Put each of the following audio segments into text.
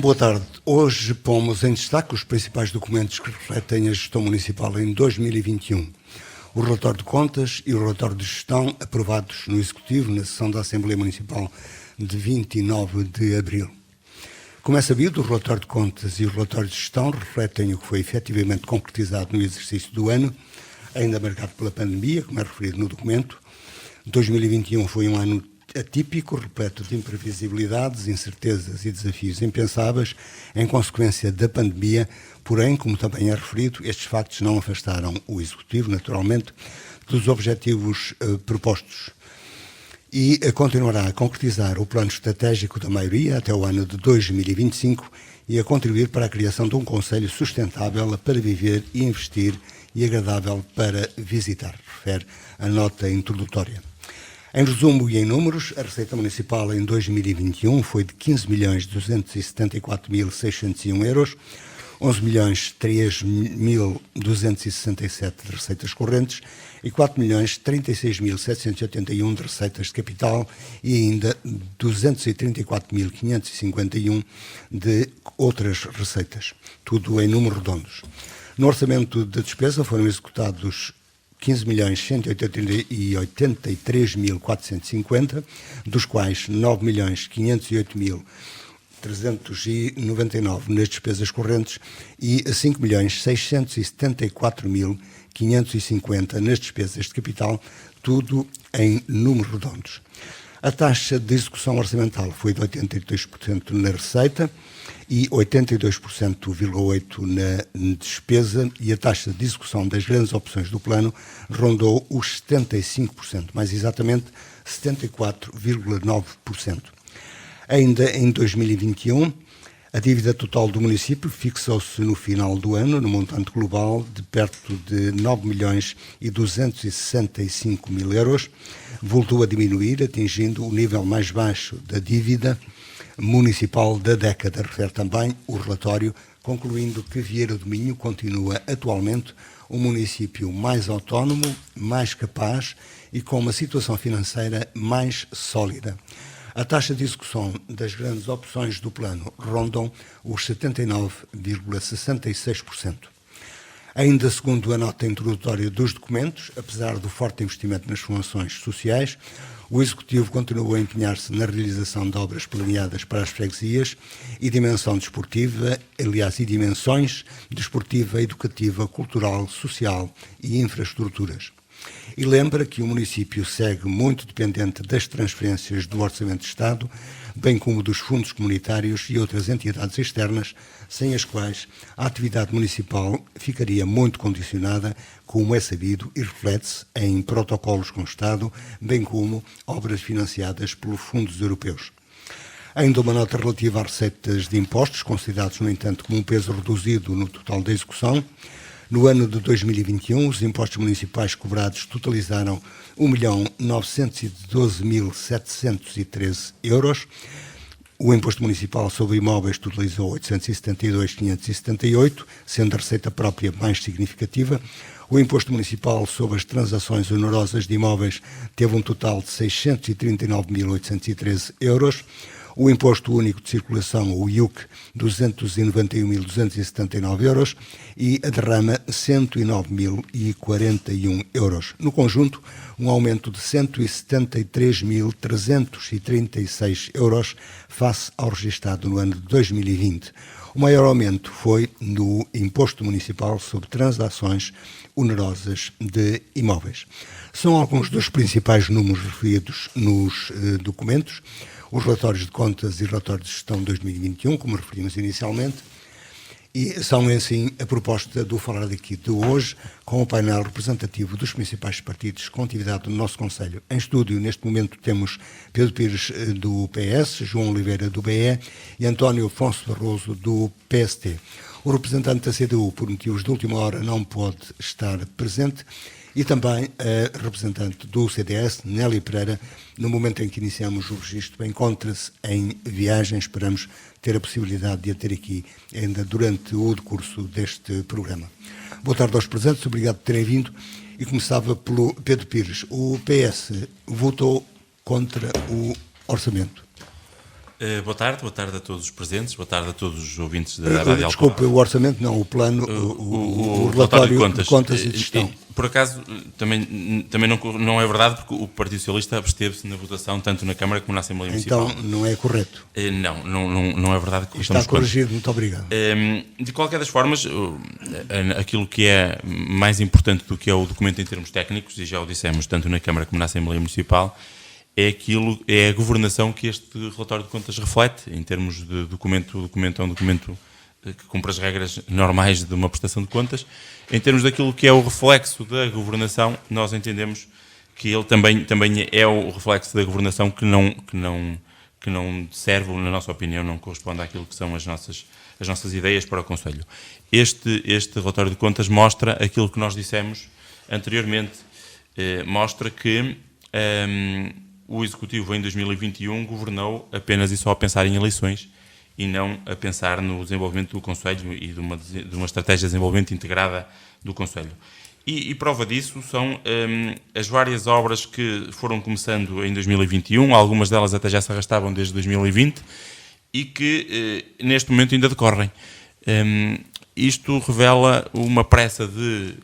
Boa tarde. Hoje pomos em destaque os principais documentos que refletem a gestão municipal em 2021. O relatório de contas e o relatório de gestão aprovados no Executivo na sessão da Assembleia Municipal de 29 de abril. Como é sabido, o relatório de contas e o relatório de gestão refletem o que foi efetivamente concretizado no exercício do ano, ainda marcado pela pandemia, como é referido no documento. 2021 foi um ano atípico, repleto de imprevisibilidades, incertezas e desafios impensáveis em consequência da pandemia, porém, como também é referido, estes factos não afastaram o Executivo, naturalmente, dos objetivos propostos e continuará a concretizar o plano estratégico da maioria até o ano de 2025 e a contribuir para a criação de um concelho sustentável para viver e investir e agradável para visitar, refere a nota introdutória. Em resumo e em números, a Receita Municipal em 2021 foi de 15.274.601 euros, 11.003.267 de receitas correntes e 4.036.781 de receitas de capital e ainda 234.551 de outras receitas, tudo em números redondos. No orçamento de despesa foram executados 15.183.450, dos quais 9.508.399 nas despesas correntes e 5.674.550 nas despesas de capital, tudo em números redondos. A taxa de execução orçamental foi de 82% na receita e 82,8% na despesa, e a taxa de execução das grandes opções do plano rondou os 75%, mais exatamente 74,9%. Ainda em 2021, a dívida total do município fixou-se no final do ano no montante global de perto de 9.265.000 euros, voltou a diminuir, atingindo o nível mais baixo da dívida municipal da década, refere também o relatório, concluindo que Vieira do Minho continua atualmente um município mais autónomo, mais capaz e com uma situação financeira mais sólida. A taxa de execução das grandes opções do plano rondam os 79,66%. Ainda segundo a nota introdutória dos documentos, apesar do forte investimento nas funções sociais, o Executivo continuou a empenhar-se na realização de obras planeadas para as freguesias e dimensão desportiva, aliás, e dimensões desportiva, educativa, cultural, social e infraestruturas. E lembra que o município segue muito dependente das transferências do Orçamento de Estado, bem como dos fundos comunitários e outras entidades externas, sem as quais a atividade municipal ficaria muito condicionada, como é sabido e reflete-se em protocolos com o Estado, bem como obras financiadas pelos fundos europeus. Ainda uma nota relativa às receitas de impostos, considerados, no entanto, como um peso reduzido no total da execução. No ano de 2021, os impostos municipais cobrados totalizaram 1.912.713 euros. O imposto municipal sobre imóveis totalizou 872.578, sendo a receita própria mais significativa. O imposto municipal sobre as transações onerosas de imóveis teve um total de 639.813 euros. O Imposto Único de Circulação, o IUC, 291.279 euros e a derrama 109.041 euros. No conjunto, um aumento de 173.336 euros face ao registado no ano de 2020. O maior aumento foi no Imposto Municipal sobre Transações Onerosas de Imóveis. São alguns dos principais números referidos nos documentos. Os relatórios de contas e relatórios de gestão de 2021, como referimos inicialmente, e são, assim, a proposta do Falar daqui de hoje, com o painel representativo dos principais partidos com atividade no nosso Conselho. Em estúdio, neste momento, temos Pedro Pires, do PS, João Oliveira, do BE, e António Afonso Barroso, do PST. O representante da CDU, por motivos de última hora, não pode estar presente, e também a representante do CDS, Nélia Pereira, no momento em que iniciamos o registro, encontra-se em viagem. Esperamos ter a possibilidade de a ter aqui ainda durante o decurso deste programa. Boa tarde aos presentes, obrigado por terem vindo, e começava pelo Pedro Pires. O PS votou contra o orçamento. Boa tarde a todos os presentes, boa tarde a todos os ouvintes da Rádio Desculpe, o orçamento não, o plano, o relatório de contas e de gestão. Por acaso, também não é verdade, porque o Partido Socialista absteve-se na votação, tanto na Câmara como na Assembleia Municipal. Então, não é correto. Não é verdade. Que está corrigido, muito obrigado. De qualquer das formas, aquilo que é mais importante do que é o documento em termos técnicos, e já o dissemos, tanto na Câmara como na Assembleia Municipal, é a governação que este relatório de contas reflete, em termos de documento. O documento é um documento que cumpre as regras normais de uma prestação de contas. Em termos daquilo que é o reflexo da governação, nós entendemos que ele também é o reflexo da governação que não serve, na nossa opinião, não corresponde àquilo que são as nossas ideias para o Conselho. Este relatório de contas mostra aquilo que nós dissemos anteriormente, mostra que o Executivo em 2021 governou apenas e só a pensar em eleições e não a pensar no desenvolvimento do Conselho e de uma estratégia de desenvolvimento integrada do Conselho. E prova disso são as várias obras que foram começando em 2021, algumas delas até já se arrastavam desde 2020 e que neste momento ainda decorrem. Isto revela uma pressa de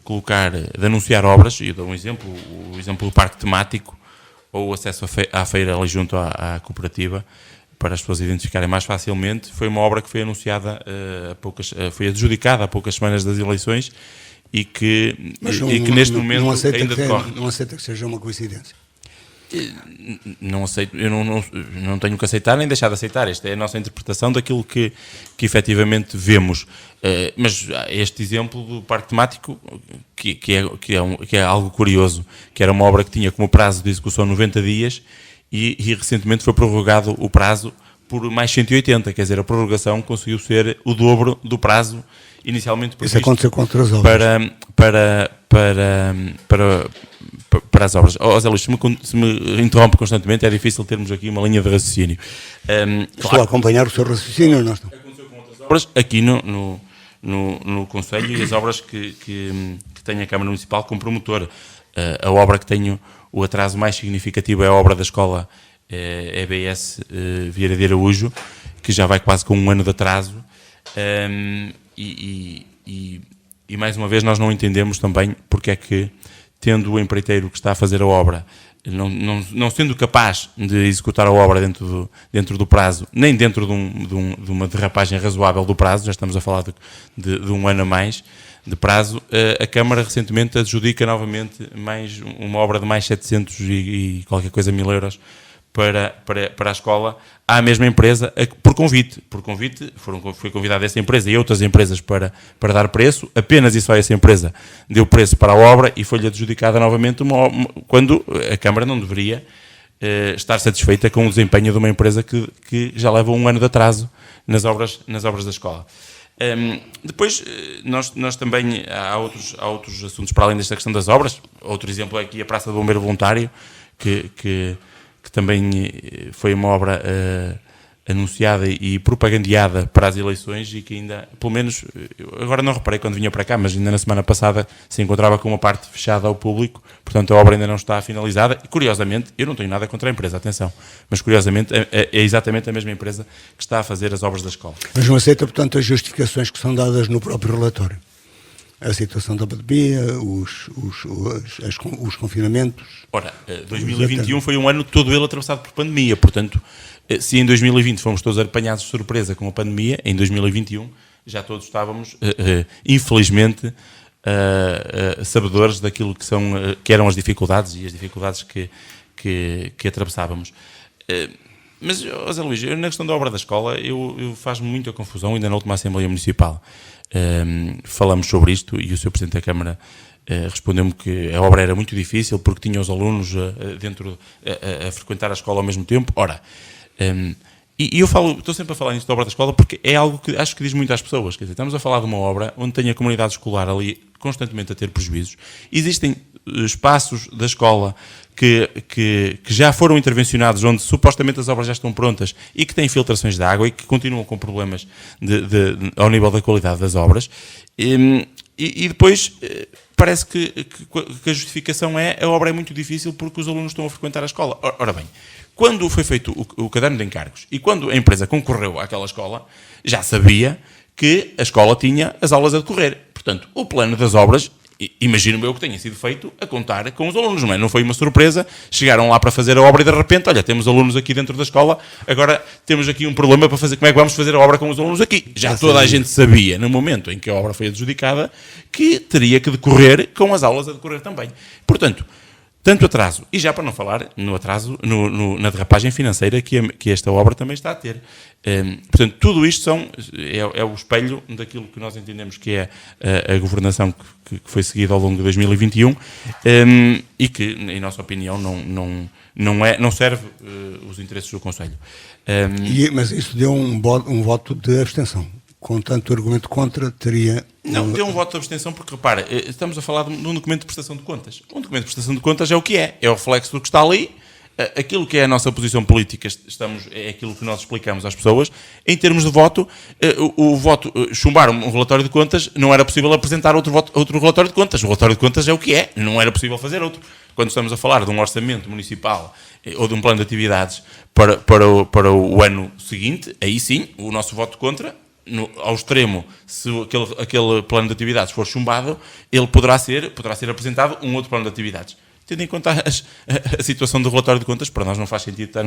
anunciar obras, e eu dou um exemplo, o exemplo do parque temático, ou o acesso à feira ali junto à cooperativa, para as pessoas identificarem mais facilmente. Foi uma obra que foi anunciada, foi adjudicada há poucas semanas das eleições e que neste momento ainda decorre. Não aceita que seja uma coincidência? Não aceito, eu não tenho que aceitar nem deixar de aceitar. Esta é a nossa interpretação daquilo que efetivamente vemos. Mas este exemplo do parque temático, que é algo curioso, que era uma obra que tinha como prazo de execução 90 dias e recentemente foi prorrogado o prazo por mais 180, quer dizer, a prorrogação conseguiu ser o dobro do prazo inicialmente previsto. Isso aconteceu com outras obras. Para as obras. Zé Luís, se me interrompe constantemente, é difícil termos aqui uma linha de raciocínio. Estou a acompanhar o seu raciocínio, não estou? Aconteceu com outras obras aqui no Conselho e as obras que tem a Câmara Municipal como promotor. A obra que tem o atraso mais significativo é a obra da escola EBS Vieira de Araújo, que já vai quase com um ano de atraso. E mais uma vez nós não entendemos também porque é que, tendo o empreiteiro que está a fazer a obra, não sendo capaz de executar a obra dentro do prazo, nem dentro de uma derrapagem razoável do prazo, já estamos a falar de um ano a mais de prazo, a Câmara recentemente adjudica novamente uma obra de mais 700 e qualquer coisa mil euros para a escola, à mesma empresa, por convite. Foi convidada essa empresa e outras empresas para dar preço, apenas e só essa empresa deu preço para a obra e foi-lhe adjudicada novamente quando a Câmara não deveria estar satisfeita com o desempenho de uma empresa que já leva um ano de atraso nas obras da escola. Depois, nós também, há outros assuntos para além desta questão das obras. Outro exemplo é aqui a Praça do Bombeiro Voluntário, que também foi uma obra anunciada e propagandeada para as eleições e que ainda, pelo menos, agora não reparei quando vinha para cá, mas ainda na semana passada se encontrava com uma parte fechada ao público, portanto a obra ainda não está finalizada e, curiosamente, eu não tenho nada contra a empresa, atenção, mas curiosamente é exatamente a mesma empresa que está a fazer as obras da escola. Mas não aceita, portanto, as justificações que são dadas no próprio relatório? A situação da pandemia, os confinamentos. Ora, 2021 foi um ano todo ele atravessado por pandemia, portanto, se em 2020 fomos todos apanhados de surpresa com a pandemia, em 2021 já todos estávamos, infelizmente, sabedores daquilo que eram as dificuldades e as dificuldades que atravessávamos. Mas, Zé Luís, na questão da obra da escola, eu faz-me muita confusão, ainda na última Assembleia Municipal. Falamos sobre isto e o Sr. Presidente da Câmara respondeu-me que a obra era muito difícil porque tinha os alunos a frequentar a escola ao mesmo tempo. Ora, e eu estou sempre a falar nisto da obra da escola porque é algo que acho que diz muito às pessoas. Quer dizer, estamos a falar de uma obra onde tem a comunidade escolar ali constantemente a ter prejuízos. Existem espaços da escola que já foram intervencionados, onde supostamente as obras já estão prontas e que têm filtrações de água e que continuam com problemas ao nível da qualidade das obras. E depois parece que a justificação a obra é muito difícil porque os alunos estão a frequentar a escola. Ora bem, quando foi feito o caderno de encargos e quando a empresa concorreu àquela escola, já sabia que a escola tinha as aulas a decorrer. Portanto, o plano das obras, imagino eu que tenha sido feito a contar com os alunos, não é? Não foi uma surpresa, chegaram lá para fazer a obra e de repente, olha, temos alunos aqui dentro da escola, agora temos aqui um problema para fazer, como é que vamos fazer a obra com os alunos aqui? Já toda a gente sabia, no momento em que a obra foi adjudicada, que teria que decorrer com as aulas a decorrer também. Portanto, tanto atraso, e já para não falar no atraso, na derrapagem financeira que esta obra também está a ter. Portanto, tudo isto é o espelho daquilo que nós entendemos que é a governação que foi seguida ao longo de 2021 e que, em nossa opinião, não serve os interesses do Conselho. Mas isso deu um voto de abstenção. Com tanto argumento contra, teria... Não, deu um voto de abstenção porque, repara, estamos a falar de um documento de prestação de contas. Um documento de prestação de contas é o que é o reflexo do que está ali, aquilo que é a nossa posição política é aquilo que nós explicamos às pessoas. Em termos de voto, o voto, chumbar um relatório de contas, não era possível apresentar outro relatório de contas. O relatório de contas é o que é, não era possível fazer outro. Quando estamos a falar de um orçamento municipal ou de um plano de atividades para o ano seguinte, aí sim, o nosso voto contra... ao extremo, se aquele plano de atividades for chumbado, ele poderá ser apresentado um outro plano de atividades. Tendo em conta a situação do relatório de contas, para nós não faz sentido a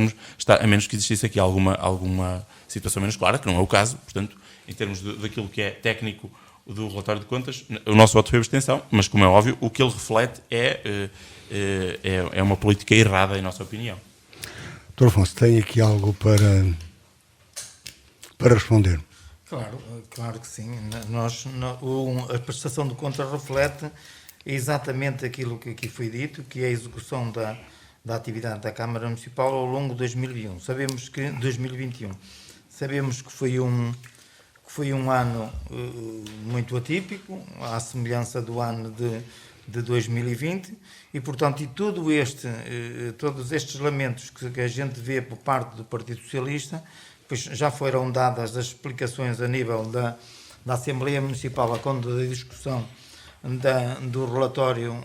menos que existisse aqui alguma situação menos clara, que não é o caso. Portanto, em termos daquilo que é técnico do relatório de contas, o nosso voto foi abstenção, mas, como é óbvio, o que ele reflete é uma política errada, em nossa opinião. Dr. Afonso, tem aqui algo para responder? Claro que sim. A prestação de contas reflete exatamente aquilo que aqui foi dito, que é a execução da atividade da Câmara Municipal ao longo de 2021. Sabemos que foi um ano muito atípico, à semelhança do ano de 2020, e, portanto, todos estes lamentos que a gente vê por parte do Partido Socialista, pois já foram dadas as explicações a nível da Assembleia Municipal, a conta da discussão do relatório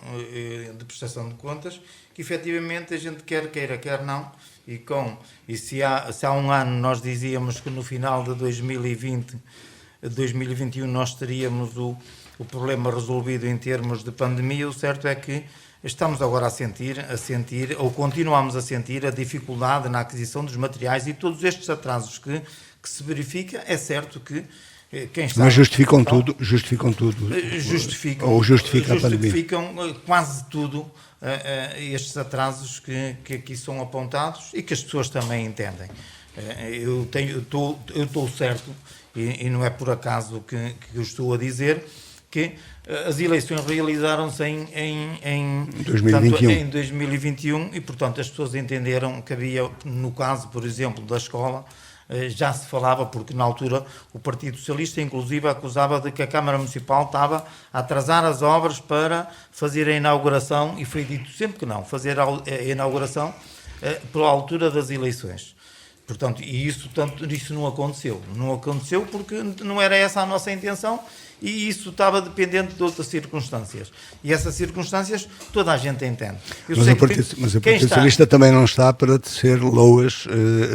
de prestação de contas, que efetivamente a gente queira, quer não, e se há um ano nós dizíamos que no final de 2021 nós teríamos o problema resolvido em termos de pandemia, o certo é que estamos agora a sentir, ou continuamos a sentir, a dificuldade na aquisição dos materiais e todos estes atrasos que se verifica. É certo que quem está... Mas justificam tudo. Justificam a pandemia. Justificam quase tudo estes atrasos que aqui são apontados e que as pessoas também entendem. Eu estou certo, e não é por acaso que eu estou a dizer, que as eleições realizaram-se em 2021 e, portanto, as pessoas entenderam que havia, no caso, por exemplo, da escola, já se falava, porque na altura o Partido Socialista, inclusive, acusava de que a Câmara Municipal estava a atrasar as obras para fazer a inauguração, e foi dito sempre que não, fazer a inauguração pela altura das eleições. Portanto, isso não aconteceu. Não aconteceu porque não era essa a nossa intenção e isso estava dependente de outras circunstâncias. E essas circunstâncias toda a gente entende. Mas o Partido Socialista também não está para tecer loas,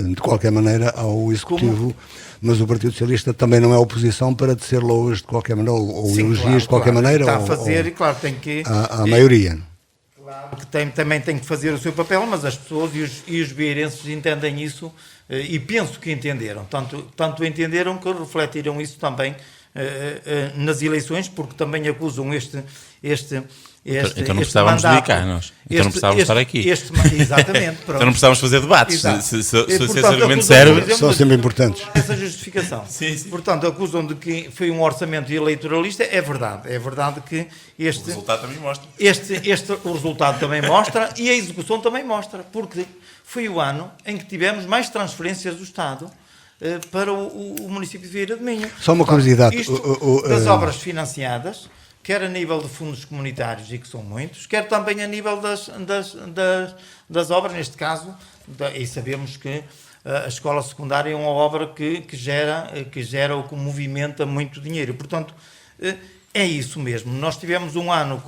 de qualquer maneira, ao Executivo. Mas o Partido Socialista também não é oposição para tecer loas de qualquer maneira, ou sim, elogios de qualquer maneira. Está a fazer, e claro, tem que... A maioria. Claro que também tem que fazer o seu papel, mas as pessoas e os vieirenses entendem isso, e penso que entenderam. Tanto entenderam que refletiram isso também nas eleições, porque também acusam este então não precisávamos dedicar nós. Então não precisávamos estar aqui. Exatamente. Pronto. Então não precisávamos fazer debates. Se esse argumento serve... São sempre importantes. Essa justificação. Sim. Portanto, acusam de que foi um orçamento eleitoralista. É verdade. É verdade que o resultado também mostra. O resultado também mostra e a execução também mostra. Porque foi o ano em que tivemos mais transferências do Estado para o município de Vieira de Minho. Só uma curiosidade. Das obras financiadas, quer a nível de fundos comunitários, e que são muitos, quer também a nível das obras, neste caso, e sabemos que a escola secundária é uma obra que gera ou que movimenta muito dinheiro. Portanto, é isso mesmo. Nós tivemos um ano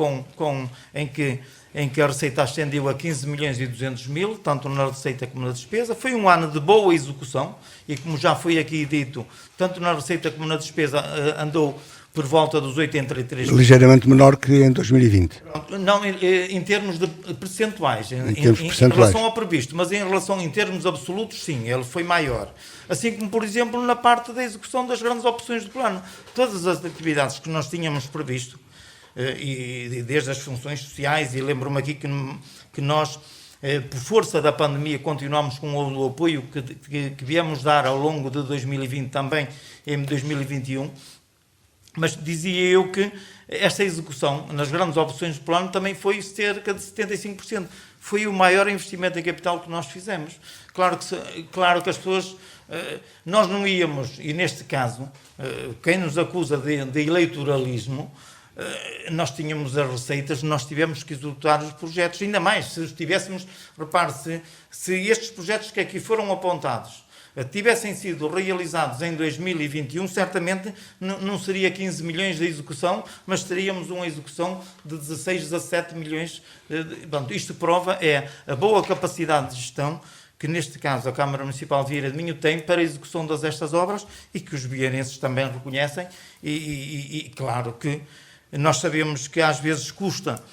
em que em que a receita ascendeu a 15 milhões e 200 mil, tanto na receita como na despesa. Foi um ano de boa execução e, como já foi aqui dito, tanto na receita como na despesa andou por volta dos 83 milhões. Ligeiramente menor que em 2020. Não, em termos de percentuais, em percentuais. relação ao previsto, mas em termos absolutos, sim, ele foi maior. Assim como, por exemplo, na parte da execução das grandes opções do plano. Todas as atividades que nós tínhamos previsto, e desde as funções sociais, e lembro-me aqui que nós, por força da pandemia, continuamos com o apoio que viemos dar ao longo de 2020 também, em 2021, mas dizia eu que esta execução nas grandes opções do plano também foi cerca de 75%. Foi o maior investimento em capital que nós fizemos. Claro que as pessoas... Nós não íamos, e neste caso, quem nos acusa de eleitoralismo, nós tínhamos as receitas, nós tivemos que executar os projetos, ainda mais, se estivéssemos... Repare-se, se estes projetos que aqui foram apontados tivessem sido realizados em 2021, certamente não seria 15 milhões de execução, mas teríamos uma execução de 16, 17 milhões. Isto prova a boa capacidade de gestão que, neste caso, a Câmara Municipal de Vieira de Minho tem para a execução destas obras e que os vieirenses também reconhecem e claro que nós sabemos que às vezes custa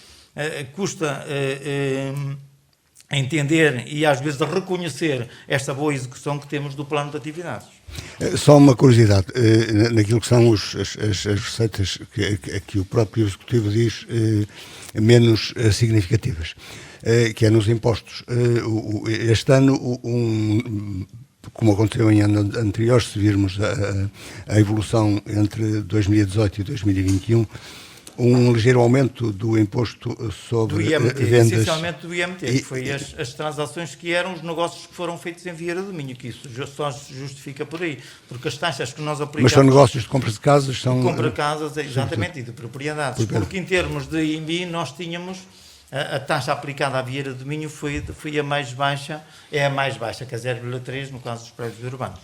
entender e às vezes reconhecer esta boa execução que temos do plano de atividades. Só uma curiosidade, naquilo que são as receitas que o próprio Executivo diz menos significativas, que é nos impostos. Este ano, como aconteceu em anos anteriores, se virmos a evolução entre 2018 e 2021, um ligeiro aumento do imposto sobre do IMT, vendas. Essencialmente do IMT, que foi as transações que eram os negócios que foram feitos em Vieira do Minho, que isso só se justifica por aí, porque as taxas que nós aplicamos... Mas são negócios de compra de casas? De compra de casas, exatamente, e de propriedades, porque em termos de IMI nós tínhamos... A taxa aplicada à Vieira do Minho foi a mais baixa, é a mais baixa, que é 0,3 no caso dos prédios urbanos.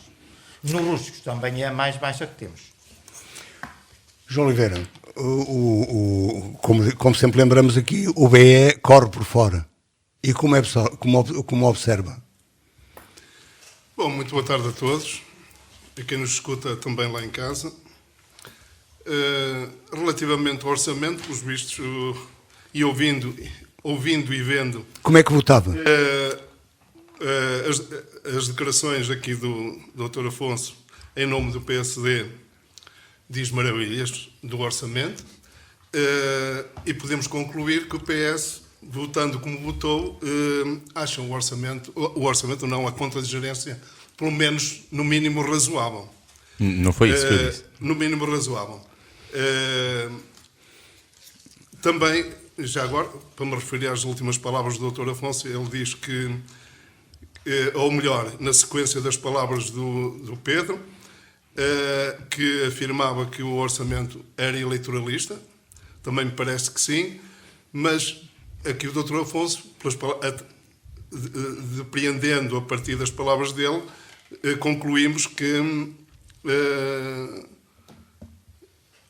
No rústicos também é a mais baixa que temos. João Oliveira, como sempre lembramos aqui, o BE corre por fora. E como observa? Bom, muito boa tarde a todos, a quem nos escuta também lá em casa. Relativamente ao orçamento, pelos vistos, e ouvindo e vendo... Como é que votava? As declarações aqui do Dr. Afonso, em nome do PSD, diz maravilhas do orçamento, e podemos concluir que o PS, votando como votou, acha o orçamento não, a conta de gerência, pelo menos no mínimo razoável. Não foi isso que eu disse. No mínimo razoável. Também, já agora, para me referir às últimas palavras do Dr. Afonso, ele diz que, ou melhor, na sequência das palavras do Pedro, que afirmava que o orçamento era eleitoralista, também me parece que sim, mas aqui o Dr. Afonso, depreendendo a partir das palavras dele, concluímos que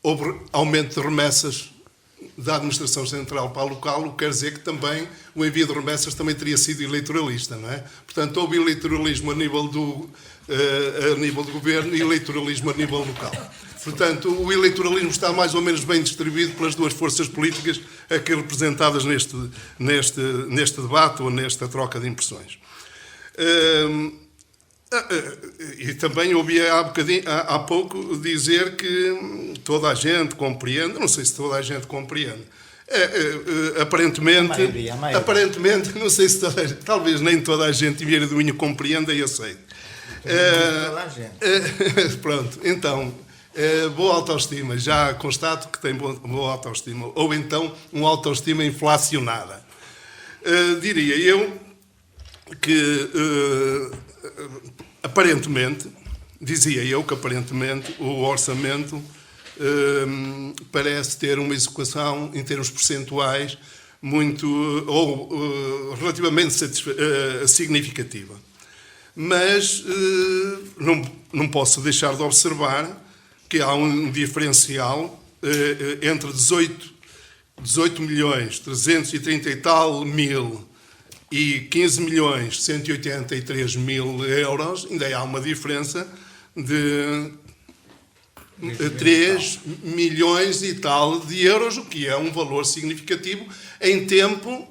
houve aumento de remessas da administração central para a local, o que quer dizer que também o envio de remessas também teria sido eleitoralista, não é? Portanto, houve eleitoralismo a nível do governo e eleitoralismo a nível local. Portanto, o eleitoralismo está mais ou menos bem distribuído pelas duas forças políticas aqui representadas neste debate ou nesta troca de impressões. E também ouvi há pouco dizer que toda a gente compreende, não sei se toda a gente compreende, aparentemente, a maioria. Aparentemente, não sei se talvez nem toda a gente em Vieira do Minho compreenda e aceite. Toda a gente. Pronto, então, boa autoestima, já constato que tem boa autoestima, ou então uma autoestima inflacionada. Diria eu que aparentemente o orçamento parece ter uma execução em termos percentuais relativamente significativa. Mas não posso deixar de observar que há um diferencial entre 18 18.330 e tal mil e 15.183.000 euros, ainda há uma diferença de 3 milhões e tal de euros, o que é um valor significativo em tempo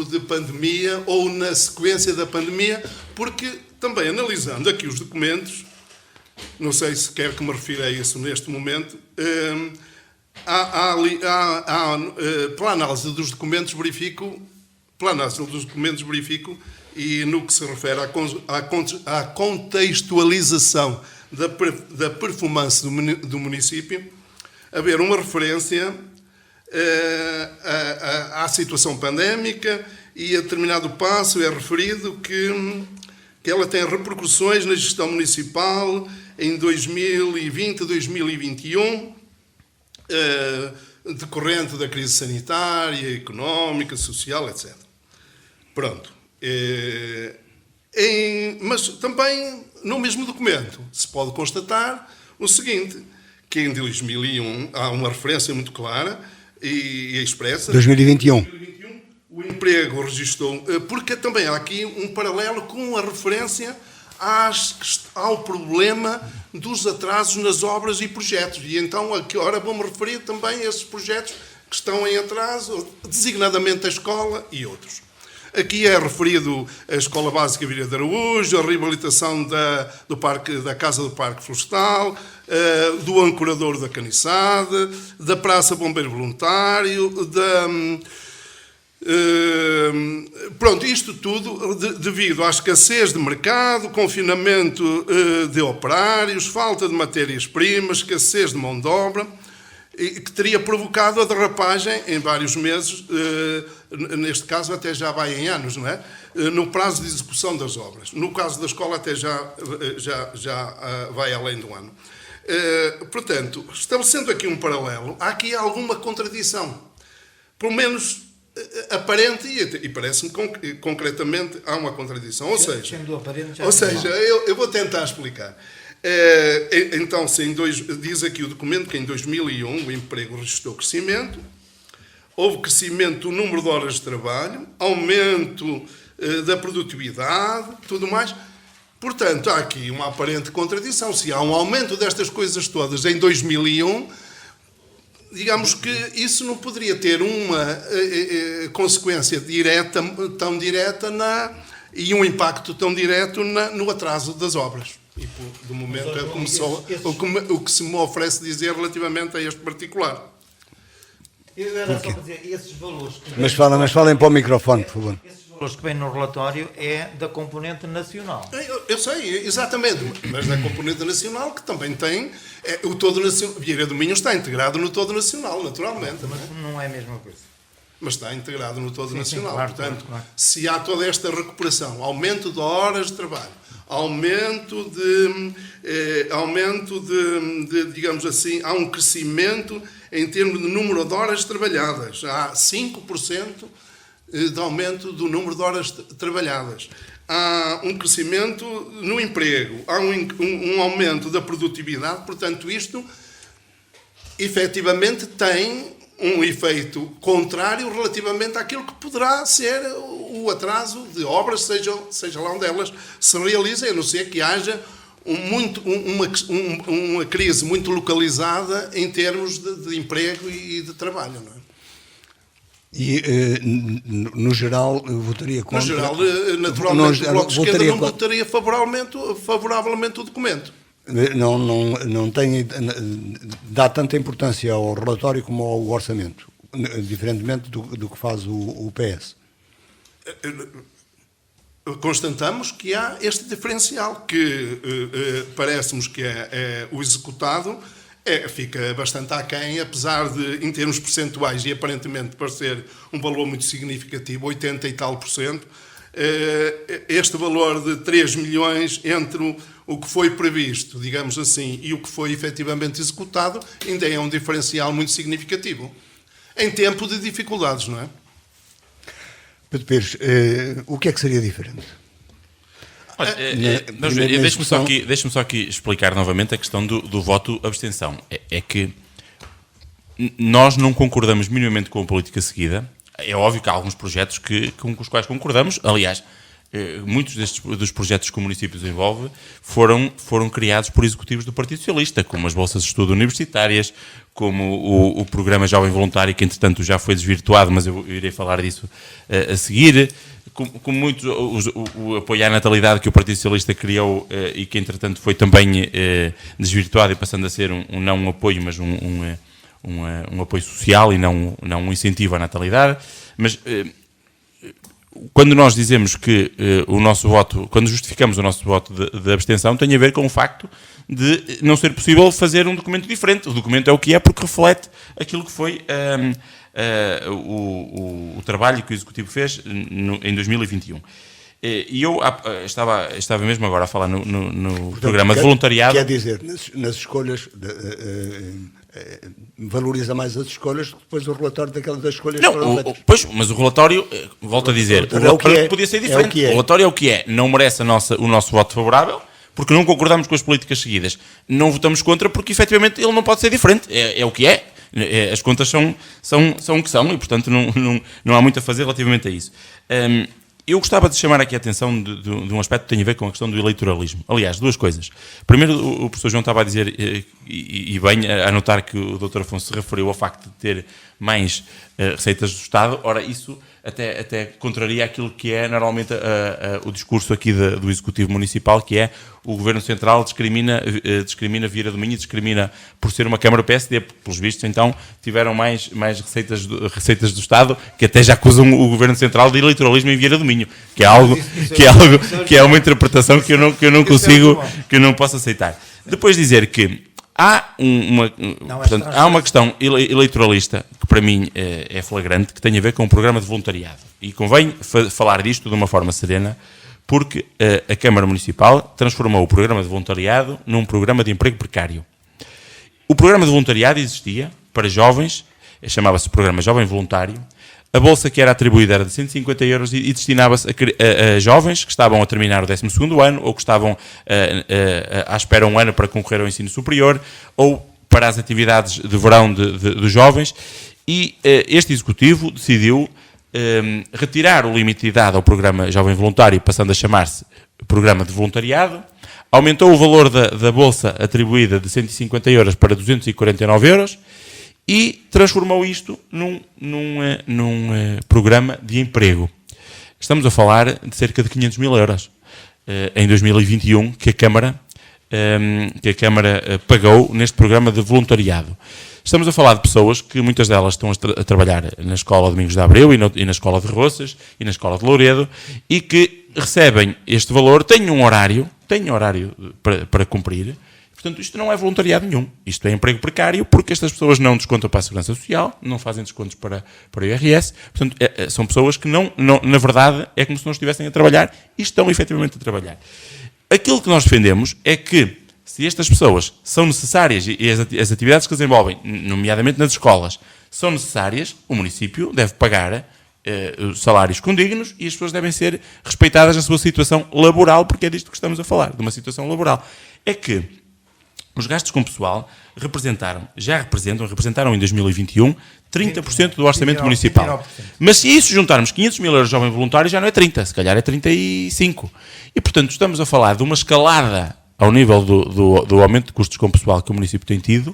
de pandemia ou na sequência da pandemia, porque também analisando aqui os documentos, não sei se quer que me refira a isso neste momento, pela análise dos documentos verifico, e no que se refere à contextualização da performance do município, haver uma referência à situação pandémica, e a determinado passo é referido que ela tem repercussões na gestão municipal em 2020 a 2021, decorrente da crise sanitária, económica, social, etc. Pronto. Mas também no mesmo documento se pode constatar o seguinte, que em 2001 há uma referência muito clara e expressa. 2021. O emprego registrou, porque também há aqui um paralelo com a referência ao problema dos atrasos nas obras e projetos. E então, aqui, ora, vou-me referir também a esses projetos que estão em atraso, designadamente a escola e outros. Aqui é referido a Escola Básica Vila de Araújo, a reabilitação da Casa do Parque Florestal, do Ancorador da Caniçada, da Praça Bombeiro Voluntário, pronto, isto tudo devido à escassez de mercado, confinamento de operários, falta de matérias-primas, escassez de mão de obra, que teria provocado a derrapagem em vários meses, neste caso até já vai em anos, não é? No prazo de execução das obras. No caso da escola até já vai além do ano. Portanto, estabelecendo aqui um paralelo, há aqui alguma contradição. Pelo menos aparente, e parece-me concretamente há uma contradição. Ou seja, eu vou tentar explicar. Então, diz aqui o documento que em 2001 o emprego registrou crescimento, houve crescimento do número de horas de trabalho, aumento da produtividade, tudo mais. Portanto, há aqui uma aparente contradição. Se há um aumento destas coisas todas em 2001, digamos que isso não poderia ter uma consequência tão direta e um impacto tão direto no atraso das obras. E, do momento, o que se me oferece dizer relativamente a este particular. Eu era só para dizer, esses valores... Mas falem para o microfone, por favor. Esses valores que vêm no relatório é da componente nacional. Eu sei, exatamente, mas da componente nacional, que também tem o todo nacional. Vieira do Minho está integrado no todo nacional, naturalmente. Mas não é a mesma coisa. Mas está integrado no todo nacional. Claro, portanto, claro. Se há toda esta recuperação, aumento de horas de trabalho, aumento de digamos assim, há um crescimento em termos de número de horas trabalhadas. Há 5% de aumento do número de horas trabalhadas. Há um crescimento no emprego, há um aumento da produtividade. Portanto, isto efetivamente tem um efeito contrário relativamente àquilo que poderá ser o atraso de obras, seja lá onde elas se realizem, a não ser que haja uma crise muito localizada em termos de emprego e de trabalho, não é? E, no geral, votaria contra... No geral, naturalmente, o Bloco de Esquerda não votaria favoravelmente o documento. Não tem, dá tanta importância ao relatório como ao orçamento, diferentemente do que faz o PS. Constatamos que há este diferencial, que parece-nos que o executado fica bastante aquém, apesar de, em termos percentuais, e aparentemente parecer um valor muito significativo, 80 e tal %, este valor de 3 milhões entre o que foi previsto, digamos assim, e o que foi efetivamente executado, ainda é um diferencial muito significativo, em tempo de dificuldades, não é? Pedro Pires, o que é que seria diferente? Deixe-me só aqui explicar novamente a questão do voto abstenção. É que nós não concordamos minimamente com a política seguida. É óbvio que há alguns projetos com os quais concordamos. Aliás, muitos dos projetos que o município desenvolve foram criados por executivos do Partido Socialista, como as bolsas de estudo universitárias, como o programa Jovem Voluntário, que entretanto já foi desvirtuado, mas eu irei falar disso a seguir, como muitos, o apoio à natalidade que o Partido Socialista criou e que entretanto foi também desvirtuado e passando a ser não um apoio, mas um apoio social e não um incentivo à natalidade. Mas quando nós dizemos que o nosso voto, quando justificamos o nosso voto de abstenção, tem a ver com o facto de não ser possível fazer um documento diferente. O documento é o que é porque reflete aquilo que foi o trabalho que o Executivo fez em 2021. E eu estava mesmo agora a falar no programa de voluntariado. Quer dizer, nas escolhas, valoriza mais as escolhas do que depois o relatório das escolhas. Não, pois, mas o relatório, volto a dizer, o relatório podia ser diferente. O relatório é o que é. Não merece o nosso voto favorável, porque não concordamos com as políticas seguidas. Não votamos contra, porque efetivamente ele não pode ser diferente. É o que é. As contas são o que são e, portanto, não há muito a fazer relativamente a isso. Eu gostava de chamar aqui a atenção de um aspecto que tem a ver com a questão do eleitoralismo. Aliás, duas coisas. Primeiro, o professor João estava a dizer, e bem, a notar que o Dr. Afonso se referiu ao facto de ter mais receitas do Estado. Ora, isso até contraria aquilo que é normalmente o discurso aqui do Executivo Municipal, que é o Governo Central discrimina Vieira do Minho, discrimina por ser uma Câmara PSD, pelos vistos, então tiveram mais receitas do Estado, que até já acusam o Governo Central de eleitoralismo em Vieira do Minho, que é uma interpretação que eu não consigo, que eu não posso aceitar. Depois dizer que há uma questão eleitoralista que para mim é flagrante, que tem a ver com o programa de voluntariado. E convém falar disto de uma forma serena, porque a Câmara Municipal transformou o programa de voluntariado num programa de emprego precário. O programa de voluntariado existia para jovens, chamava-se Programa Jovem Voluntário. A bolsa que era atribuída era de 150 euros e destinava-se a jovens que estavam a terminar o 12º ano ou que estavam à espera um ano para concorrer ao ensino superior ou para as atividades de verão dos jovens. E este Executivo decidiu retirar o limite de idade ao Programa Jovem Voluntário, passando a chamar-se Programa de Voluntariado, aumentou o valor da bolsa atribuída de 150 euros para 249 euros, e transformou isto num programa de emprego. Estamos a falar de cerca de 500 mil euros em 2021 que a Câmara pagou neste programa de voluntariado. Estamos a falar de pessoas que muitas delas estão a trabalhar na Escola Domingos de Abreu e na Escola de Roças e na Escola de Louredo e que recebem este valor, têm um horário para cumprir. Portanto, isto não é voluntariado nenhum. Isto é emprego precário porque estas pessoas não descontam para a Segurança Social, não fazem descontos para o IRS. Portanto, são pessoas que na verdade, é como se não estivessem a trabalhar e estão efetivamente a trabalhar. Aquilo que nós defendemos é que, se estas pessoas são necessárias e as atividades que desenvolvem, nomeadamente nas escolas, são necessárias, o município deve pagar salários condignos e as pessoas devem ser respeitadas na sua situação laboral, porque é disto que estamos a falar, de uma situação laboral. É que os gastos com pessoal representaram em 2021 30% do orçamento municipal. 29%. Mas se isso juntarmos 500 mil euros de jovem voluntário, já não é 30%, se calhar é 35%. E, portanto, estamos a falar de uma escalada ao nível do aumento de custos com pessoal que o município tem tido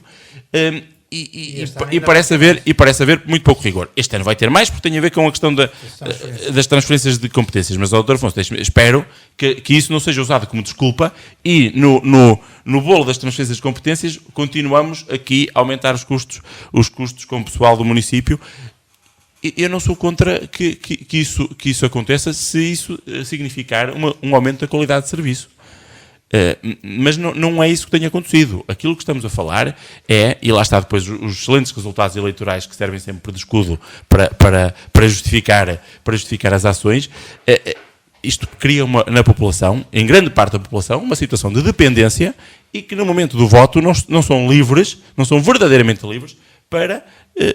e parece haver muito pouco rigor. Este ano vai ter mais, porque tem a ver com a questão das transferências de competências. Mas, Dr. Afonso, espero que isso não seja usado como desculpa e no bolo das transferências de competências continuamos aqui a aumentar os custos com o pessoal do município. Eu não sou contra que isso aconteça se isso significar um aumento da qualidade de serviço. Mas não é isso que tem acontecido. Aquilo que estamos a falar e lá está depois os excelentes resultados eleitorais que servem sempre de escudo para justificar as ações, isto cria na população, em grande parte da população, uma situação de dependência e que no momento do voto não são livres, não são verdadeiramente livres para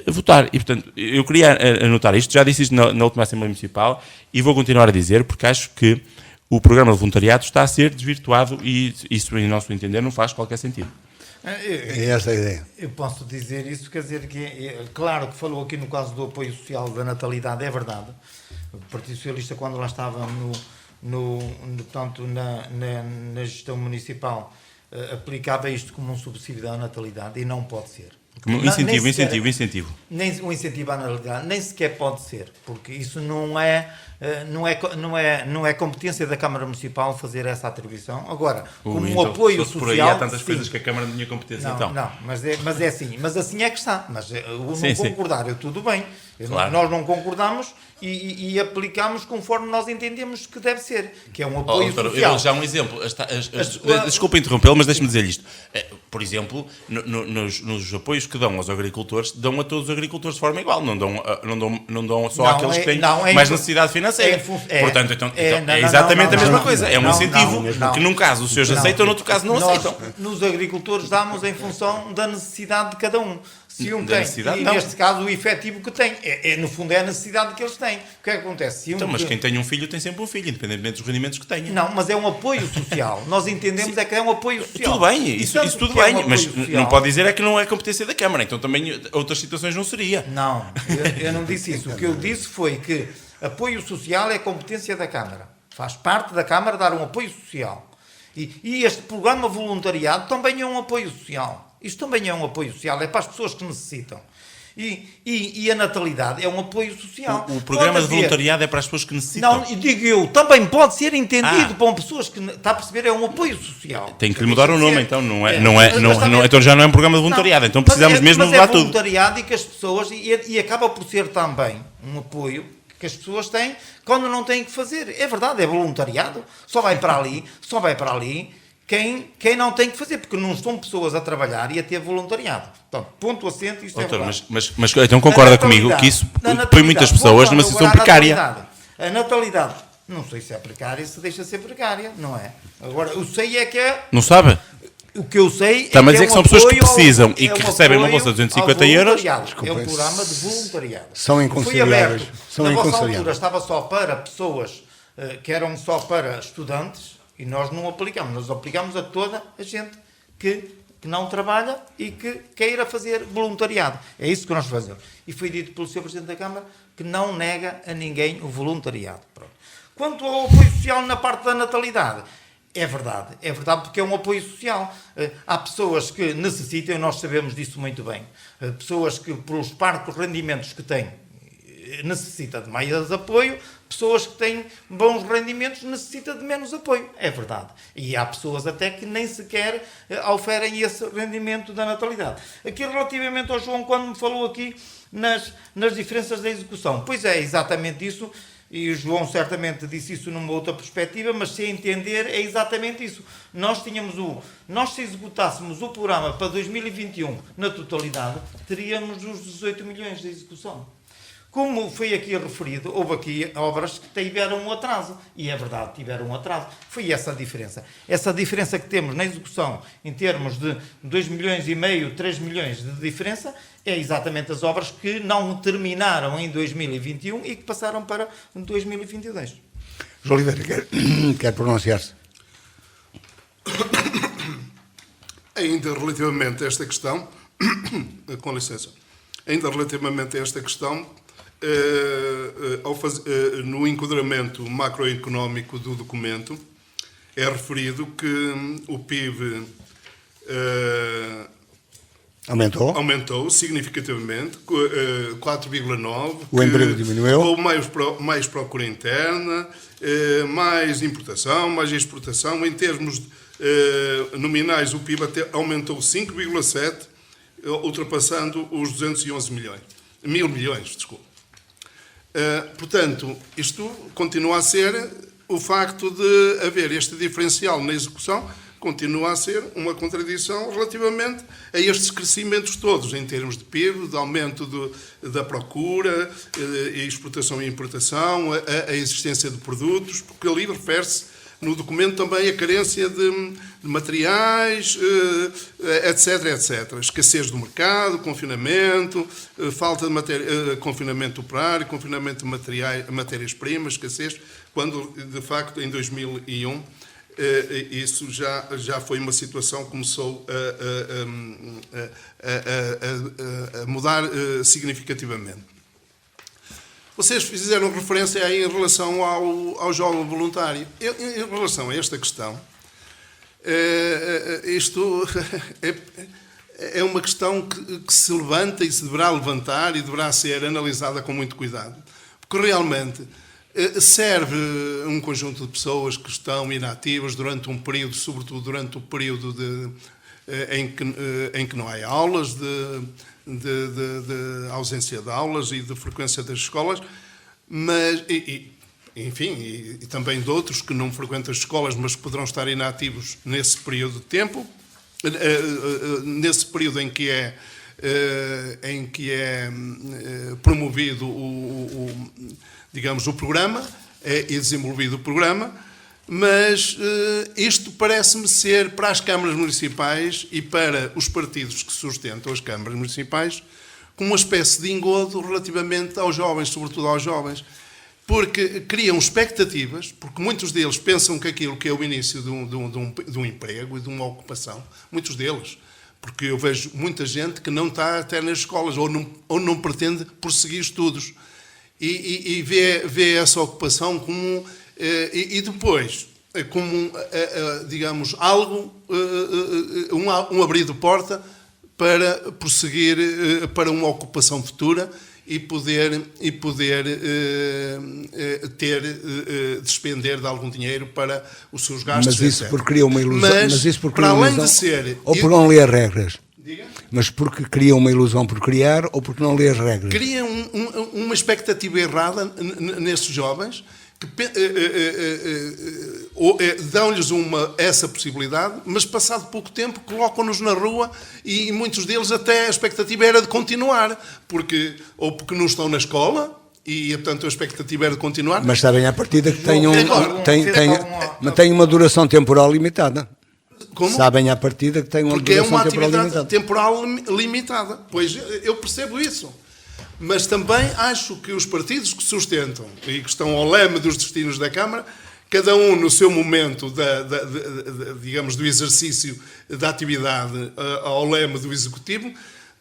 votar. E, portanto, eu queria anotar isto, já disse isto na última Assembleia Municipal e vou continuar a dizer, porque acho que o programa de voluntariado está a ser desvirtuado e isso, em nosso entender, não faz qualquer sentido. É essa a ideia. Eu posso dizer isso, quer dizer que, claro que falou aqui no caso do apoio social da natalidade, é verdade. O Partido Socialista, quando lá estava portanto, na gestão municipal, aplicava isto como um subsídio à natalidade e não pode ser. Incentivo. Nem um incentivo à natalidade, nem sequer pode ser, porque isso não é competência da Câmara Municipal fazer essa atribuição. Agora, como um então, apoio por aí, social... há tantas sim. coisas que a Câmara não tinha competência, Não, então. não, mas é assim. Mas assim é que está. Mas o Sim, não sim. concordar, tudo bem. Claro. Nós não concordamos e aplicamos conforme nós entendemos que deve ser, que é um apoio Doutor, eu social. dou já um exemplo. Desculpa interrompê-lo, mas deixe-me dizer isto. Por exemplo, nos apoios que dão aos agricultores, dão a todos os agricultores de forma igual. Não dão só àqueles que têm mais necessidade financeira. Portanto, é exatamente a mesma coisa. É um incentivo que, num caso, os senhores aceitam, no outro caso, não aceitam. Nos agricultores damos em função da necessidade de cada um. Se um Da tem, necessidade, e não. neste caso o efetivo que tem, no fundo é a necessidade que eles têm. O que é que acontece? Se um Então, mas que- quem tem um filho tem sempre um filho, independentemente dos rendimentos que tenha. Não, mas é um apoio social. Nós entendemos é que é um apoio social. Tudo bem, E isso tanto tudo que é um bem, apoio mas social- não pode dizer é que não é competência da Câmara, então também outras situações não seria. Não, eu não disse isso. O que eu disse foi que apoio social é competência da Câmara. Faz parte da Câmara dar um apoio social. E este programa voluntariado também é um apoio social. Isto também é um apoio social, é para as pessoas que necessitam. E a natalidade é um apoio social. O programa Pode de haver- voluntariado é para as pessoas que necessitam. Não, digo eu, também pode ser entendido para pessoas que, está a perceber, é um apoio social. Tem que lhe mudar o Deixa de nome, ser- então, mas também- então já não é um programa de voluntariado, então precisamos mesmo mas mudar é tudo. voluntariado e que as pessoas, e acaba por ser também um apoio que as pessoas têm quando não têm que fazer. É verdade, é voluntariado, só vai para ali quem não tem que fazer, porque não estão pessoas a trabalhar e a ter voluntariado. Portanto, ponto assente, isto Doutor, é verdade. mas então concorda comigo que isso põe muitas pessoas numa situação precária. A natalidade, não sei se é precária, se deixa de ser precária, não é? Agora, eu sei é que é... Não sabe? O que eu sei Está-me a dizer que são pessoas que apoio ao- precisam e é que um recebem uma apoio bolsa de 250 ao euros. voluntariado. É um programa de voluntariado. São Foi inconciliáveis. aberto. São Na vossa inconciliáveis. altura estava só para pessoas que eram só para estudantes e nós não aplicamos. Nós aplicamos a toda a gente que não trabalha e que queira fazer voluntariado. É isso que nós fazemos. E foi dito pelo Sr. Presidente da Câmara que não nega a ninguém o voluntariado. Pronto. Quanto ao apoio social na parte da natalidade, é verdade porque é um apoio social. Há pessoas que necessitam, nós sabemos disso muito bem, pessoas que, pelos parcos rendimentos que têm, necessitam de mais apoio, pessoas que têm bons rendimentos necessitam de menos apoio. É verdade. E há pessoas até que nem sequer oferem esse rendimento da natalidade. Aqui, relativamente ao João, quando me falou aqui nas diferenças da execução, pois é exatamente isso. E o João certamente disse isso numa outra perspectiva, mas se entender é exatamente isso. Nós se executássemos o programa para 2021 na totalidade, teríamos os 18 milhões de execução. Como foi aqui referido, houve aqui obras que tiveram um atraso. E é verdade, tiveram um atraso. Foi essa a diferença. Essa diferença que temos na execução, em termos de 2 milhões e meio, 3 milhões de diferença, é exatamente as obras que não terminaram em 2021 e que passaram para 2022. João Oliveira, quer pronunciar-se? Ainda relativamente a esta questão, com licença, no enquadramento macroeconómico do documento, é referido que o PIB aumentou significativamente, 4,9%. O emprego diminuiu. Com mais procura interna, mais importação, mais exportação. Em termos nominais, o PIB até aumentou 5,7%, ultrapassando os 211 mil milhões. Portanto, isto continua a ser o facto de haver este diferencial na execução, continua a ser uma contradição relativamente a estes crescimentos todos, em termos de PIB, de aumento da procura, exportação e importação, a existência de produtos, porque ali refere-se no documento também a carência de materiais, etc. Escassez do mercado, confinamento, falta de confinamento operário, confinamento de matérias-primas, escassez, quando, de facto, em 2001, isso já foi uma situação que começou a mudar significativamente. Vocês fizeram referência aí em relação ao jovem voluntário. Em relação a esta questão, isto é uma questão que se levanta e se deverá levantar e deverá ser analisada com muito cuidado. Porque realmente serve um conjunto de pessoas que estão inativas durante um período, sobretudo durante o período em que não há aulas, de ausência de aulas e de frequência das escolas, mas, enfim, e também de outros que não frequentam as escolas, mas que poderão estar inativos nesse período de tempo, nesse período em que é promovido digamos, o programa e desenvolvido o programa, mas isto parece-me ser para as câmaras municipais e para os partidos que sustentam as câmaras municipais como uma espécie de engodo relativamente aos jovens, sobretudo aos jovens, porque criam expectativas, porque muitos deles pensam que aquilo que é o início de um emprego e de uma ocupação, muitos deles, porque eu vejo muita gente que não está até nas escolas ou não pretende prosseguir estudos e vê essa ocupação como e depois como digamos algo um abrir de porta para prosseguir para uma ocupação futura e poder despender de algum dinheiro para os seus gastos. Mas isso porque cria uma ilusão. Mas isso porque para cria uma além ilusão, de ser... ou por não ler regras. Diga? Mas porque cria uma ilusão por criar ou porque não lê as regras. Cria uma expectativa errada nesses jovens que dão-lhes essa possibilidade, mas passado pouco tempo colocam-nos na rua e muitos deles até a expectativa era de continuar, porque não estão na escola e portanto a expectativa era de continuar. Mas sabem à partida que tem uma duração temporal limitada. Como? Sabem à partida que tem uma porque duração é uma temporal atividade limitada. temporal limitada. Pois eu percebo isso. Mas também acho que os partidos que sustentam e que estão ao leme dos destinos da Câmara, cada um no seu momento digamos, do exercício da atividade ao leme do Executivo,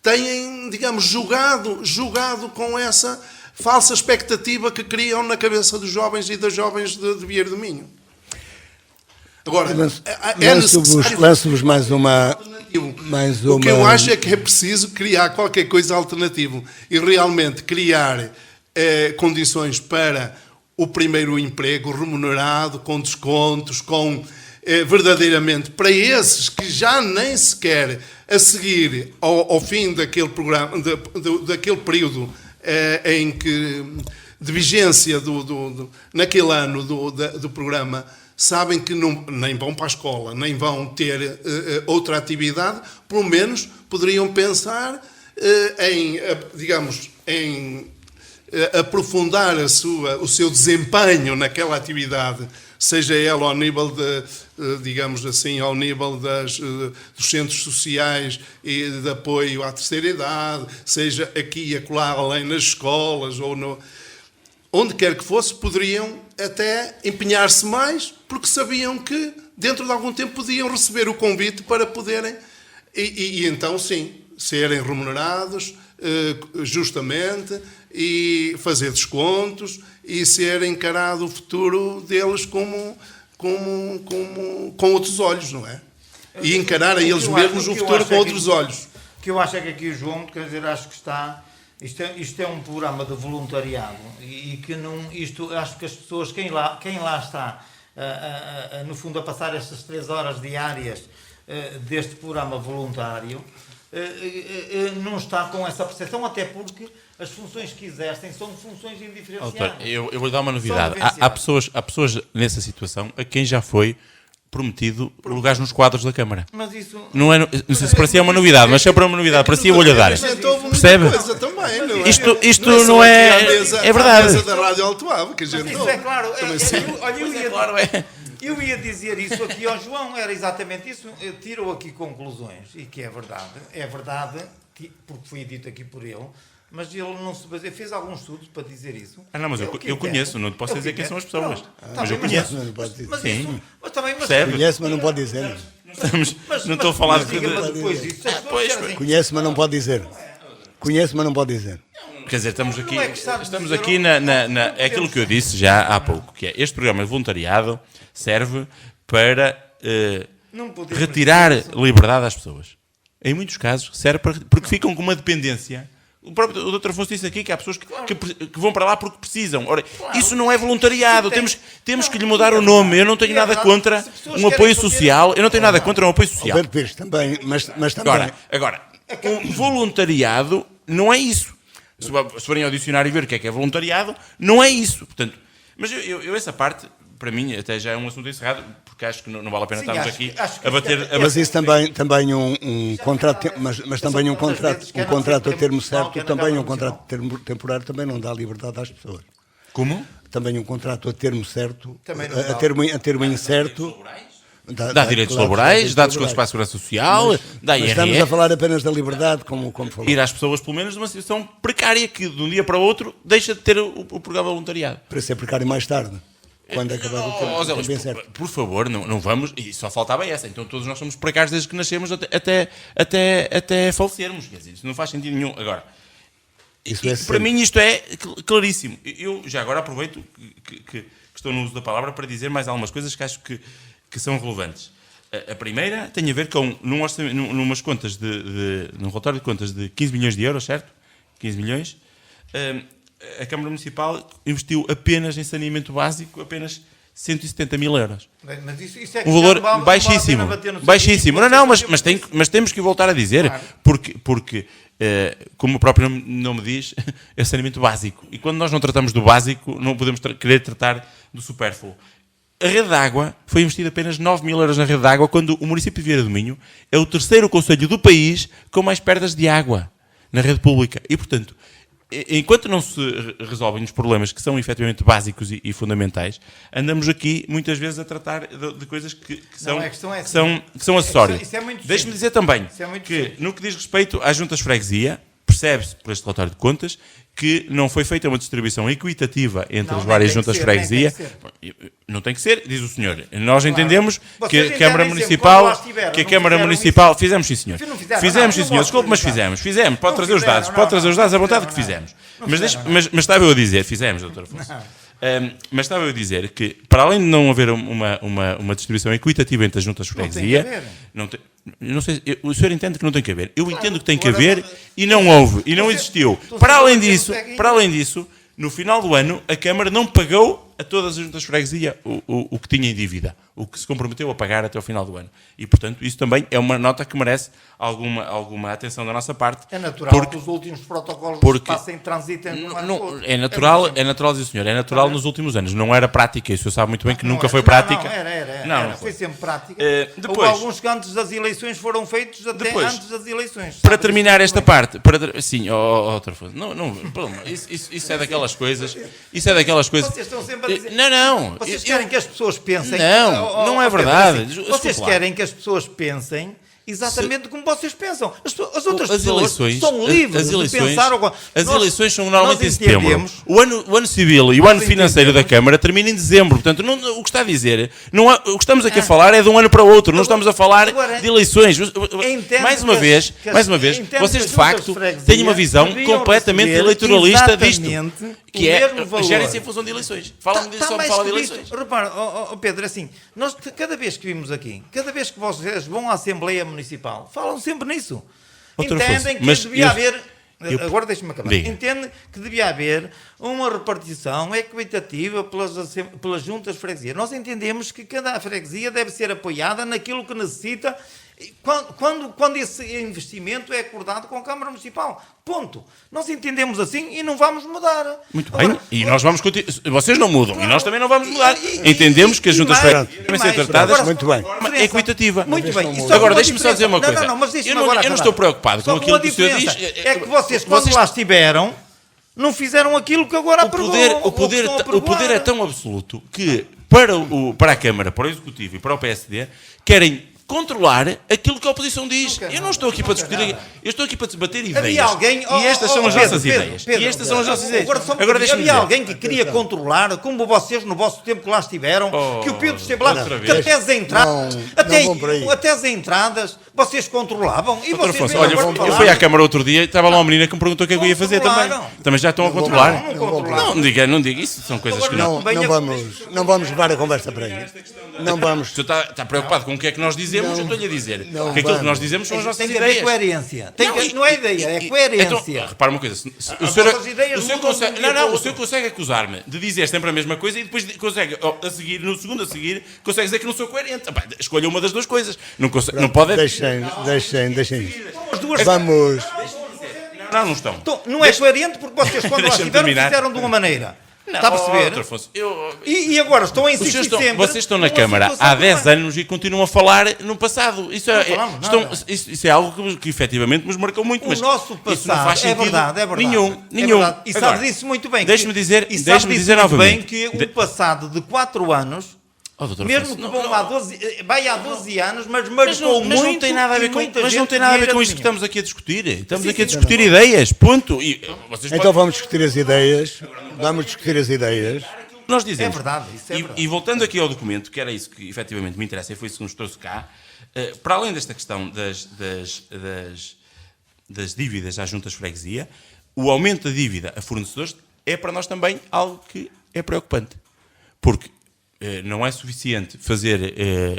têm, digamos, jogado com essa falsa expectativa que criam na cabeça dos jovens e das jovens de Vieira do Minho. Agora, lanço-vos mais uma... O que eu acho é que é preciso criar qualquer coisa alternativo e realmente criar condições para o primeiro emprego remunerado, com descontos, verdadeiramente para esses que já nem sequer a seguir ao fim daquele programa, daquele período de vigência naquele ano do programa, sabem que nem vão para a escola, nem vão ter outra atividade, pelo menos poderiam pensar em aprofundar o seu desempenho naquela atividade, seja ela ao nível digamos assim, ao nível dos centros sociais e de apoio à terceira idade, seja aqui e acolá, além nas escolas ou onde quer que fosse, poderiam até empenhar-se mais, porque sabiam que dentro de algum tempo podiam receber o convite para poderem, e então sim, serem remunerados justamente e fazer descontos e ser encarado o futuro deles com outros olhos, não é? E encararem eles mesmos o futuro com outros olhos. O que eu acho é que aqui o João, quer dizer, acho que está... Isto é um programa de voluntariado e que não... acho que as pessoas, quem lá está, no fundo, a passar estas 3 horas diárias deste programa voluntário, não está com essa percepção, até porque as funções que exercem são funções indiferenciadas. Doutor, eu vou dar uma novidade. Há pessoas nessa situação a quem já foi prometido lugares nos quadros da Câmara. Mas isso... Não sei se parecia uma novidade, mas se é para uma novidade, para si eu vou-lhe dar. Percebe? Isto não é... É verdade. A mesa da Rádio Alto Ave, que a gente... Isso é claro. Eu ia dizer isso aqui ao João, era exatamente isso. Tirou aqui conclusões, e que é verdade. É verdade, porque foi dito aqui por ele, Mas ele não se baseia, fez alguns estudos para dizer isso. Não, mas É eu o que conheço, entendo. não te posso É o dizer que quem são as entendo. pessoas. Pronto, Mas eu bem, conheço. Não pode dizer. Mas Sim. isso, mas também, mas, Percebe? Conhece, mas não pode dizer. Não estou a falar de... diga, mas depois disso, as pessoas pois, disseram assim, Conhece, mas não pode dizer. Conhece, mas não pode dizer. Quer dizer, estamos aqui, Não é que sabe estamos dizer, aqui é aquilo que eu disse já há pouco, que é este programa de voluntariado serve para não podemos retirar dizer isso. liberdade às pessoas. Em muitos casos serve porque ficam com uma dependência. O Dr. Afonso disse aqui que há pessoas que vão para lá porque precisam. Ora, isso não é voluntariado. Temos que lhe mudar o nome. Eu não tenho nada contra um apoio social. Eu não tenho nada contra um apoio social. Alberto Pires também, mas também. Agora, um voluntariado não é isso. Se forem ao dicionário e ver o que é voluntariado, não é isso. Portanto, mas eu essa parte, para mim, até já é um assunto encerrado, porque acho que não vale a pena Sim, estarmos acho aqui que a bater... Mas isso também um contrato, mas também um contrato a termo certo, também um contrato temporário também não dá liberdade às pessoas. Como? Também um contrato a termo certo, Também não dá. a termo incerto. Dá direitos laborais, dá descontos para a segurança social, dá Mas estamos a IRS. falar apenas da liberdade, como falou. Ir às pessoas, pelo menos, numa situação precária, que de um dia para o outro deixa de ter o programa voluntariado. Para ser precário mais tarde, quando acabar o tempo. Zé Luís, Bem certo. por favor, não vamos... E só faltava essa. Então todos nós somos precários desde que nascemos até falecermos. Quer dizer, isso não faz sentido nenhum. Agora, Isso é para sempre. mim isto é claríssimo. Eu já agora aproveito que estou no uso da palavra para dizer mais algumas coisas que acho que são relevantes. A primeira tem a ver com numas contas num relatório de contas de 15 milhões de euros, certo? 15 milhões. A Câmara Municipal investiu apenas em saneamento básico, apenas 170 mil euros. Bem, mas isso é que Um já valor não vale- baixíssimo. não vale a pena bater no Baixíssimo. sentido, Não, vocês mas, têm- mas temos que voltar a dizer, Claro. porque como o próprio nome diz, é saneamento básico. E quando nós não tratamos do básico, não podemos querer tratar do supérfluo. A rede de água foi investida apenas 9 mil euros na rede de água, quando o município de Vieira do Minho é o terceiro concelho do país com mais perdas de água na rede pública. E, portanto, enquanto não se resolvem os problemas que são efetivamente básicos e fundamentais, andamos aqui muitas vezes a tratar de coisas que são, a questão é que são acessórias. isso é muito Deixe-me simples. dizer também Isso é muito que, simples. no que diz respeito às juntas de freguesia, percebe-se por este relatório de contas que não foi feita uma distribuição equitativa entre Não, as nem várias tem que juntas de ser, nem freguesia. tem que Não tem que ser, diz o senhor. Nós entendemos Vocês que a entendem Câmara sempre, Municipal, quando lá estiveram, que a não Câmara fizeram Municipal, fizemos sim senhor. Não fizeram, Fizemos não, sim senhor, não desculpe, mas fizeram. fizemos, pode Não trazer os dados, fizeram, pode trazer os dados à não vontade que fizeram, fizemos. não Mas estava eu a dizer, fizemos, doutor Afonso. Mas estava eu a dizer que, para além de não haver uma distribuição equitativa entre as juntas de tem que freguesia, haver. eu não sei, o senhor entende que não tem que haver. Eu entendo que tem que agora, haver e não houve, e não Você- existiu. então, Para se além você disso, consegue- para além disso, no final do ano, a Câmara não pagou a todas as juntas de freguesia o que tinha em dívida, o que se comprometeu a pagar até o final do ano. E, portanto, isso também é uma nota que merece alguma atenção da nossa parte. É natural porque que os últimos protocolos porque- passem transitem de um ano para o outro. é natural, diz o senhor, é natural nos últimos anos. Não era prática, isso o senhor sabe muito bem que nunca Não foi era. prática. Não, era. Não Foi sempre prática. depois- Houve alguns que antes das eleições foram feitos até Depois, antes das eleições. Para Sabe? terminar Isso esta foi- parte, sim, outra coisa. Isso é daquelas coisas. Isso é daquelas coisas. Vocês estão sempre a dizer. Não. Vocês querem que as pessoas pensem. Não é Pedro, verdade. assim, Desculpa vocês lá. querem que as pessoas pensem exatamente como vocês pensam. As outras As pessoas eleições, são livres de pensar. as Nós- eleições são normalmente em nós setembro. entendemos- O ano civil e o ano Nós financeiro da entendemos- Câmara termina em dezembro. Portanto, o que está a dizer, o que estamos aqui a falar é de um ano para o outro. Não estamos a falar Agora, de eleições. entendo Mais uma que vez, entendo que vocês as de facto juntas de freguesia têm uma visão deviam completamente receber eleitoralista disto. exatamente Que o é mesmo valor. gerem-se em função de eleições. Falam disso, só me mais fala de que eleições. visto. Repara, Pedro, assim, nós cada vez que vimos aqui, cada vez que vocês vão à Assembleia Municipal, falam sempre nisso. Outra Entendem coisa, que mas devia haver. eu- Agora deixa-me acabar. Diga. Entende que devia haver uma repartição equitativa pelas juntas de freguesia. Nós entendemos que cada freguesia deve ser apoiada naquilo que necessita quando esse investimento é acordado com a Câmara Municipal. Ponto. Nós entendemos assim e não vamos mudar. Muito bem, Agora, e nós vamos continuar. Vocês não mudam, e nós também não vamos E- mudar. e- Entendemos que as e juntas mais, freguesias devem ser mais. tratadas Agora, muito bem. de forma equitativa. Muito bem. E só Agora, uma deixe-me só dizer uma diferença. coisa. Não, mas deixe-me Eu não- agora eu não acabar. estou preocupado Só com aquilo uma que o senhor diferença. diz. É que vocês, quando lá estiveram, não fizeram aquilo que agora O poder é tão absoluto que para a Câmara, para o Executivo e para o PSD querem controlar aquilo que a oposição diz. quero Eu não estou aqui para discutir, eu estou aqui para debater ideias. Alguém, e estas são as Pedro, nossas Pedro, ideias. Pedro, E estas são as nossas ideias. Agora deixa-me havia dizer. alguém que queria controlar, como vocês no vosso tempo que lá estiveram, que o Pedro esteve lá, outra que vez. até as entradas, Não vão por aí. até as entradas, vocês controlavam. E Doutor vocês Afonso, vêm olha, agora eu falar. fui à Câmara outro dia e estava lá uma menina que me perguntou o que é que eu ia fazer também. Controlaram. Também já estão a controlar. Não controlaram. Não diga isso, são coisas que não. Não vamos levar a conversa para aí. Não vamos. O senhor está preocupado com o que é que nós dizemos, eu estou-lhe a dizer. não Que aquilo que vamos. nós dizemos são as nossas Tem que haver ideias. coerência. Não é ideia, é coerência. Então, repara uma coisa, o As senhor, vossas ideias o senhor mudam de um consegue, dia para o o outro. senhor consegue acusar-me de dizer sempre a mesma coisa e depois consegue, a seguir, no segundo a seguir, consegue dizer que não sou coerente. Epá, escolha uma das duas coisas. Não pode... Deixem isso. As duas Vamos. Não estão. Então, não é coerente porque vocês, quando lá Deixa-me estiveram, terminar. fizeram de uma maneira. Está a perceber? Doutor Afonso, E agora estão a insistir sempre. vocês estão na numa Câmara situação há que 10 não é. anos e continuam a falar no passado. Isso é, falamos nada. isso é algo que efetivamente nos marcou muito. O mas nosso isso passado não faz é sentido verdade, é verdade. nenhum. É verdade. E sabe Agora, disso muito bem. Deixe-me dizer, e sabe deixe-me disso dizer muito novamente. bem que o passado de 4 anos, Doutor mesmo Afonso, que vão há 12, vai há 12 anos, mas marcou mas muito. não tem nada a ver e com, muita mas não gente tem nada a ver dinheiro com isto que adivinha. estamos aqui a discutir. Estamos Sim, aqui a sim. discutir ideias, ponto. E vocês Então vamos discutir as ideias. Vamos discutir as ideias. nós dizemos. É verdade, isso é verdade. E voltando aqui ao documento, que era isso que efetivamente me interessa e foi isso que nos trouxe cá, para além desta questão das dívidas às juntas de freguesia, o aumento da dívida a fornecedores é para nós também algo que é preocupante. Porque não é suficiente fazer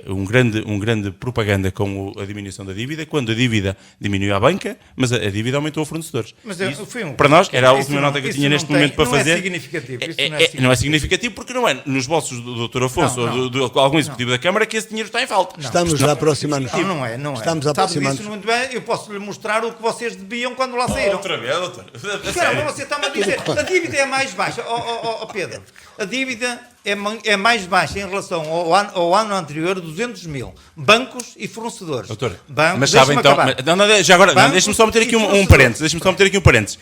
um grande propaganda com a diminuição da dívida, quando a dívida diminuiu à banca, mas a dívida aumentou a fornecedores. Mas Isso, foi para nós, era a isso última não- nota que eu isso tinha não neste tem- momento para não fazer. É significativo, isso Não é significativo porque não é nos bolsos do Dr. Afonso Não, ou de algum executivo da Câmara que esse dinheiro está em falta. Estamos a aproximar-nos. Não é. Estamos Sabe aproximando. disso muito bem, eu posso lhe mostrar o que vocês deviam quando lá saíram. Outra vez, doutor. Caramba, você está-me a dizer, a dívida é mais baixa. Ó, Pedro, a dívida é mais baixa em relação ao ano anterior, 200 mil. Bancos e fornecedores. Doutor, Bancos, mas sabe então... já agora, Bancos deixe-me só meter aqui e um fornecedores. parênteses. Deixe-me só meter aqui um parênteses.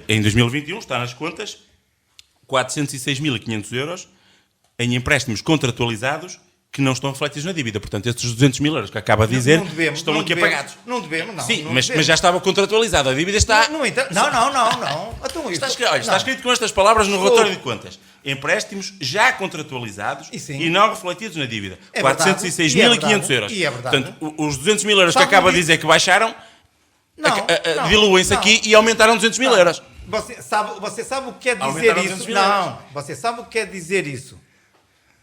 Em 2021, está nas contas, 406.500 euros em empréstimos contratualizados que não estão refletidos na dívida. Portanto, estes 200 mil euros que acaba de dizer Não devemos, estão não aqui devemos, apagados. Não devemos, não. Sim, não mas devemos. já estava contratualizado. A dívida está... Não. Então, Está isso- escrito, olha, está não. escrito com estas palavras no Estou- relatório de contas. Empréstimos já contratualizados E sim. e não refletidos na dívida. É verdade. 406.500 euros. E é verdade. Portanto, os 200 mil euros que Sabe acaba o de que- dizer que baixaram, Não. diluem-se aqui e aumentaram 200 mil euros. Você sabe o que quer dizer Aumentaram isso? 200 mil Não. Você sabe o que quer dizer isso?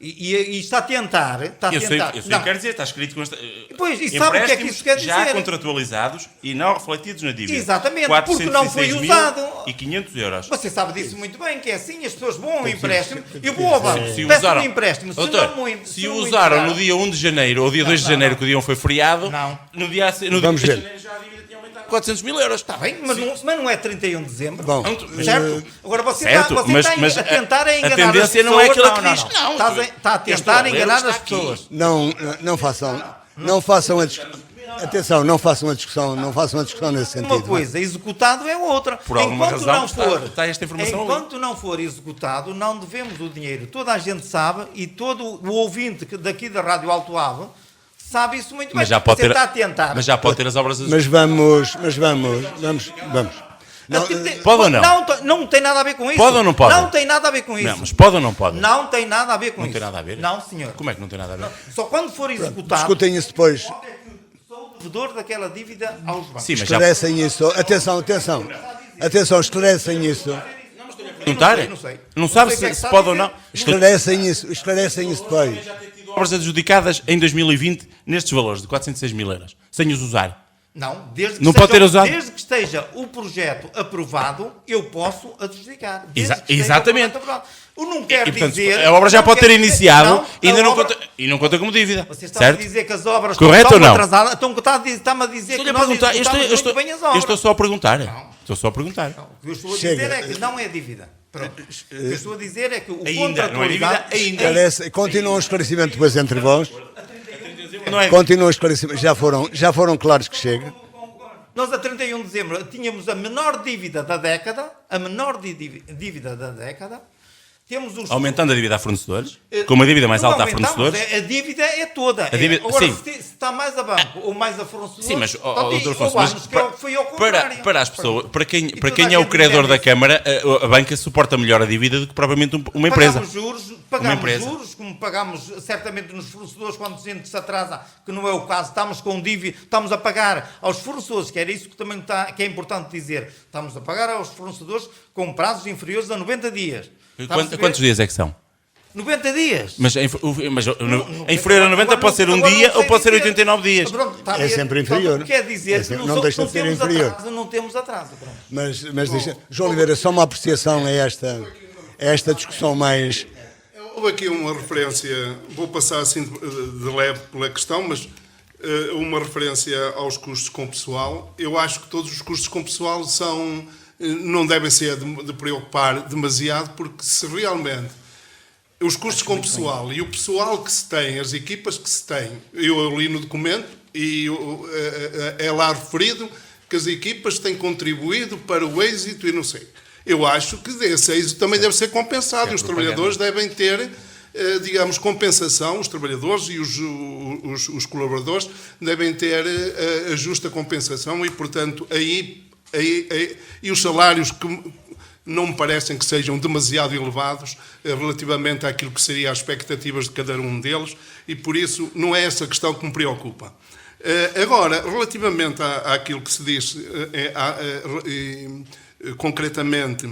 E está a tentar. Eu sei o Não. que quer dizer, está escrito com esta... Pois, e sabe o que é que isso quer já dizer? contratualizados e não refletidos na dívida. Exatamente, porque não foi 406.000 usado. E 500 euros. Você sabe disso muito bem, que é assim, as pessoas vão ao empréstimo, eu vou ao banco, Se peço usaram, um empréstimo, doutor, se o usaram no dia 1 de janeiro ou dia 2 de janeiro, que o dia 1 foi feriado, Não. no dia Vamos dia ver. de janeiro já a dívida tinha aumentado 400 mil euros. Está bem, mas não é 31 de dezembro. Bom, Certo? Agora você certo, está mas a tentar enganar a tendência as pessoas. não é aquilo que diz. Não, Está a eu estou tentar a ler o que enganar está as aqui. pessoas. não façam a discussão. Atenção, não façam a discussão nesse sentido. Uma coisa, executado é outra. Por alguma Enquanto razão não está esta informação ali. enquanto não for executado, não devemos o dinheiro. Toda a gente sabe e todo o ouvinte daqui da Rádio Alto Ave sabe isso muito bem. Mas já pode Você ter, está a tentar. mas já pode ter as obras. Mas vamos. Não, Pode ou não? Não tem nada a ver com isso. Pode ou não pode? Não tem nada a ver com isso. Não, mas pode ou não pode? Não tem nada a ver com Não isso. tem nada a ver? Não, senhor. Como é que não tem nada a ver? Só quando for executado, discutem isso depois. sou o devedor daquela dívida aos bancos. Sim, mas já Esclarecem isso. Atenção, esclarecem isso. perguntar? Não sei. Não sabe Não sei o que é que se está a pode ou dizer. não. Esclarecem isso depois. Obras adjudicadas em 2020 nestes valores de 406 mil euros, sem os usar. Não, desde que Não pode ter usado? Desde que esteja o projeto aprovado, eu posso adjudicar. Desde Exa- que esteja exatamente. o projeto aprovado. O não quer E, portanto, dizer... a obra já não pode quer ter dizer- iniciado e ainda a não obra- conta, e não conta como dívida. Você está Certo? a dizer que as obras Correto estão ou não? atrasadas. Está-me a dizer Estou-lhe que a nós perguntar. executamos muito bem as obras. Eu estou só a perguntar. Estou só a perguntar. O que eu estou a Chega. dizer é que não é dívida. Pronto. O que eu estou a dizer é que o Ainda, não é dívida, ainda. Continua o esclarecimento depois entre vós. Não é? Continua o esclarecimento. Já foram claros que chega. Nós, a 31 de dezembro, tínhamos a menor dívida da década. Dívida da década. Temos os... Aumentando a dívida a fornecedores, com uma dívida mais Não alta a aumentamos, fornecedores. A dívida é toda. A dívida- Agora, sim. se está mais a banco ou mais a fornecedor. Sim, mas, Doutor Afonso, foi ao contrário. para as pessoas, para quem toda a é o gente credor entende da isso. Câmara, a banca suporta melhor a dívida do que propriamente uma empresa. Pagamos juros, como pagamos certamente nos fornecedores quando gente se atrasa, que não é o caso, estamos com dívida, estamos a pagar aos fornecedores, que era isso que também que é importante dizer, estamos a pagar aos fornecedores com prazos inferiores a 90 dias. Quantos dias é que são? 90 dias. Mas inferior a 90 pode ser um dia ou pode ser 89 dias. Pronto, está a É ver? sempre inferior. Quer dizer que não deixa de ser temos inferior. atraso, não temos atraso. Pronto. Mas João Oliveira, só uma apreciação a esta discussão mais... Houve aqui uma referência, vou passar assim de leve pela questão, mas uma referência aos custos com pessoal. Eu acho que todos os custos com pessoal não devem ser de preocupar demasiado, porque se realmente os custos com pessoal e o pessoal que se tem, as equipas que se tem, eu li no documento e é lá referido que as equipas têm contribuído para o êxito e não sei. Eu acho que esse êxito também deve ser compensado e os trabalhadores devem ter, digamos, compensação, os trabalhadores e os colaboradores devem ter a justa compensação e, portanto, e os salários que não me parecem que sejam demasiado elevados relativamente àquilo que seriam as expectativas de cada um deles e, por isso, não é essa questão que me preocupa. Agora, relativamente àquilo que se diz concretamente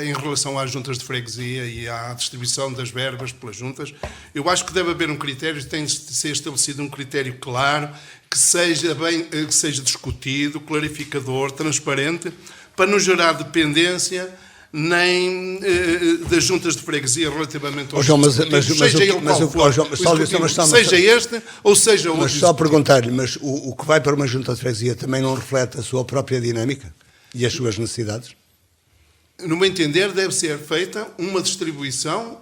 em relação às juntas de freguesia e à distribuição das verbas pelas juntas, eu acho que deve haver um critério, tem de ser estabelecido um critério claro, que seja discutido, clarificador, transparente, para não gerar dependência nem das juntas de freguesia relativamente aos seja este ou seja outro. Mas só perguntar-lhe, mas o que vai para uma junta de freguesia também não reflete a sua própria dinâmica e as suas necessidades? No meu entender, deve ser feita uma distribuição,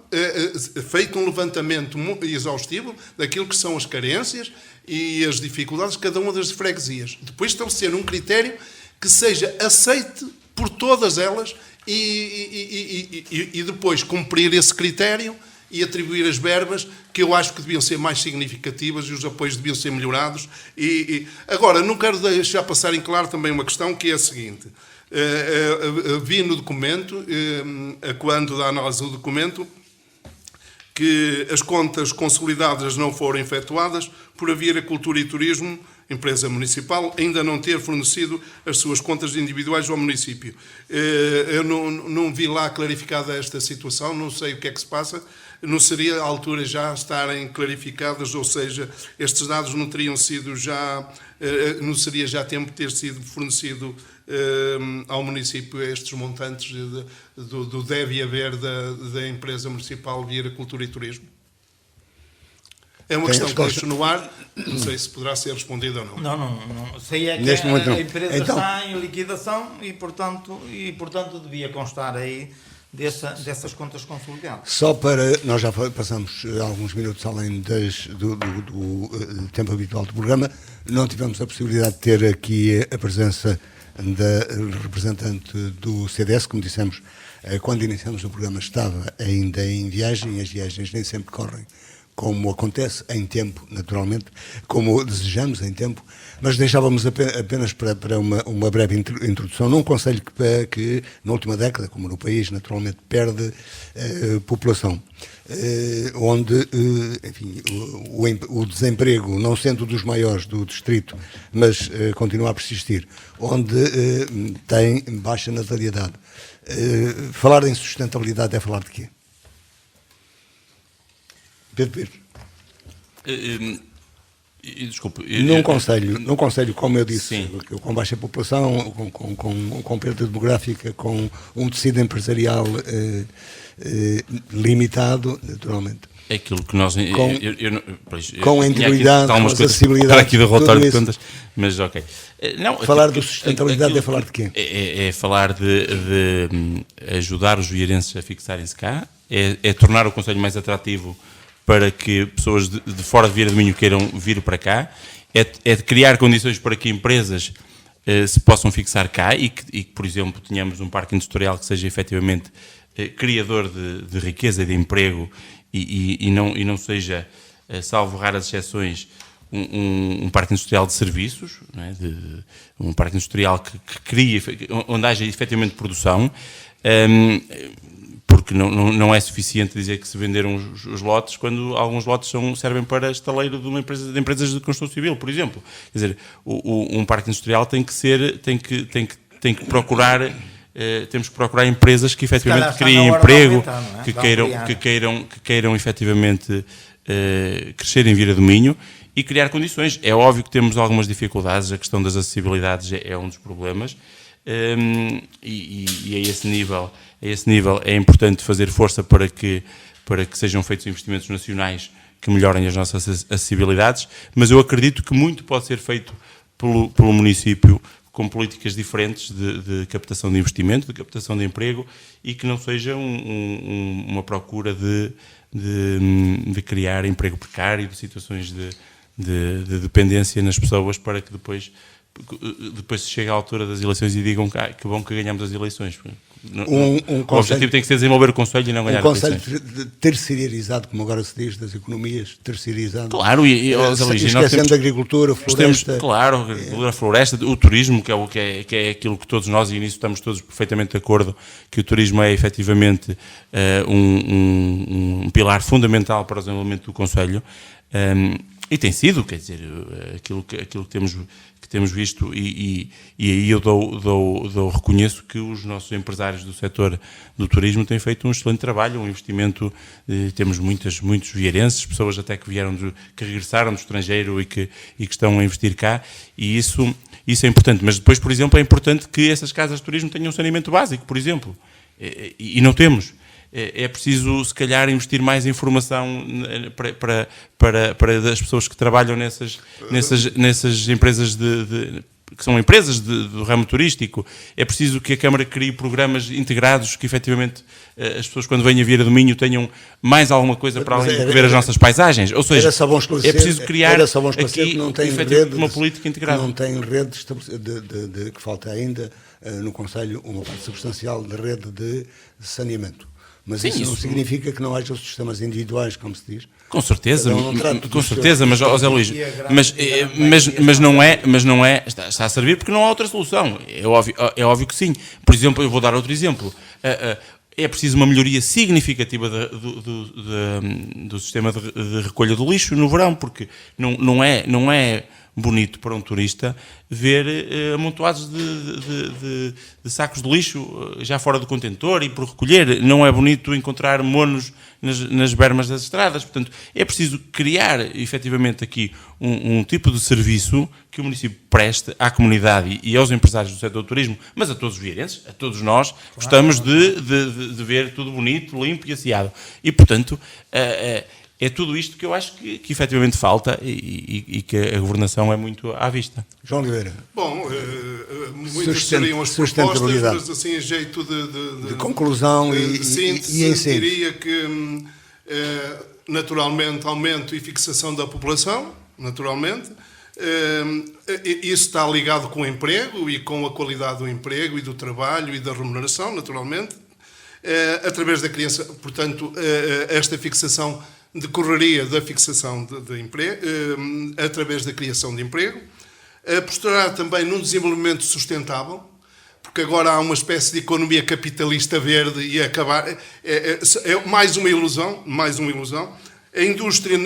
feito um levantamento exaustivo daquilo que são as carências e as dificuldades de cada uma das freguesias. Depois estabelecer um critério que seja aceite por todas elas e depois cumprir esse critério e atribuir as verbas que eu acho que deviam ser mais significativas e os apoios deviam ser melhorados. Agora, não quero deixar passar em claro também uma questão que é a seguinte. Vi no documento, quando da análise do documento, que as contas consolidadas não foram efetuadas por a Vieira Cultura e Turismo, empresa municipal, ainda não ter fornecido as suas contas individuais ao município. Eu não vi lá clarificada esta situação, não sei o que é que se passa. Não seria a altura já estarem clarificadas, ou seja, estes dados não teriam sido já, não seria já tempo de ter sido fornecido ao município estes montantes do deve e haver da empresa municipal Vieira Cultura e Turismo? É uma questão que deixo no ar, não sei se poderá ser respondida ou não. Não. Sei é que Neste momento não. a empresa Então, está em liquidação e, portanto, devia constar aí dessas contas consolidadas. só para... Nós já passamos alguns minutos além do tempo habitual do programa. Não tivemos a possibilidade de ter aqui a presença da representante do CDS, como dissemos, quando iniciamos o programa estava ainda em viagem, e as viagens nem sempre correm como acontece, em tempo, naturalmente, como desejamos, em tempo, mas deixávamos apenas para uma breve introdução num concelho que, na última década, como no país, naturalmente, perde população, onde, enfim, o desemprego, não sendo dos maiores do distrito, mas continua a persistir, onde tem baixa natalidade. Falar em sustentabilidade é falar de quê? Pedro. Desculpe. Num concelho, como eu disse, Sim. com baixa população, com perda demográfica, com um tecido empresarial limitado, naturalmente. É aquilo que nós... Com a integridade, com a acessibilidade, para aqui do relatório de tudo contas, mas ok. Não, falar de sustentabilidade é falar de quê? É falar de ajudar os vieirenses a fixarem-se cá, é tornar o concelho mais atrativo para que pessoas de fora de Vieira do Minho queiram vir para cá, é de criar condições para que empresas se possam fixar cá e que, por exemplo, tenhamos um parque industrial que seja efetivamente criador de riqueza e de emprego e não seja salvo raras exceções, um parque industrial de serviços, não é? Um parque industrial que cria, onde haja efetivamente produção, porque não é suficiente dizer que se venderam os lotes quando alguns lotes servem para estaleiro de empresas de construção civil, por exemplo. Quer dizer, um parque industrial tem que procurar. Temos que procurar empresas que efetivamente criem emprego, que queiram efetivamente crescer em Vila do Minho e criar condições. É óbvio que temos algumas dificuldades, a questão das acessibilidades é um dos problemas, e a esse nível é importante fazer força para que sejam feitos investimentos nacionais que melhorem as nossas acessibilidades, mas eu acredito que muito pode ser feito pelo município com políticas diferentes de captação de investimento, de captação de emprego, e que não seja uma procura de criar emprego precário, de situações de dependência nas pessoas, para que depois se chegue à altura das eleições e digam que bom que ganhamos as eleições. O objetivo tem que ser desenvolver o Conselho e não ganhar as eleições. Um Conselho terceirizado, como agora se diz, das economias, terceirizado. Claro, esquecendo da agricultura, floresta. Claro, a agricultura, a floresta, o turismo, que é aquilo que todos nós, e nisso estamos todos perfeitamente de acordo, que o turismo é efetivamente um pilar fundamental para o desenvolvimento do Conselho. E tem sido, quer dizer, aquilo que temos visto, e aí eu reconheço que os nossos empresários do setor do turismo têm feito um excelente trabalho, um investimento. Temos muitos vieirenses, pessoas até que regressaram do estrangeiro e que estão a investir cá, e isso é importante. Mas depois, por exemplo, é importante que essas casas de turismo tenham um saneamento básico, por exemplo, e não temos. É preciso, se calhar, investir mais em formação para as pessoas que trabalham nessas empresas que são empresas do ramo turístico. É preciso que a Câmara crie programas integrados, que efetivamente as pessoas, quando vêm a Vila do Minho, tenham mais alguma coisa para além de ver as nossas paisagens. Ou seja, é preciso criar aqui efetivamente uma política integrada. Não tem rede que falta ainda no Conselho uma parte substancial de rede de saneamento. Mas sim, isso não significa que não haja os sistemas individuais, como se diz. Com certeza, mas José Luís, mas não é, está a servir porque não há outra solução. É óbvio que sim. Por exemplo, eu vou dar outro exemplo. É preciso uma melhoria significativa do sistema de recolha do lixo no verão, porque não é bonito para um turista ver amontoados de sacos de lixo já fora do contentor e por recolher. Não é bonito encontrar monos nas bermas das estradas. Portanto, é preciso criar efetivamente aqui um tipo de serviço que o município preste à comunidade e aos empresários do setor do turismo, mas a todos os vieirenses, a todos nós, gostamos de ver tudo bonito, limpo e asseado. E, portanto, é tudo isto que eu acho que efetivamente falta e que a governação é muito à vista. João Oliveira. Bom, muitas seriam as propostas, mas assim, em jeito de conclusão e síntese, diria que, naturalmente, aumento e fixação da população, naturalmente. Isso está ligado com o emprego e com a qualidade do emprego e do trabalho e da remuneração, naturalmente. Através da criança, portanto, esta fixação decorreria da fixação de emprego, através da criação de emprego. Apostar também num desenvolvimento sustentável, porque agora há uma espécie de economia capitalista verde e é mais uma ilusão. A indústria,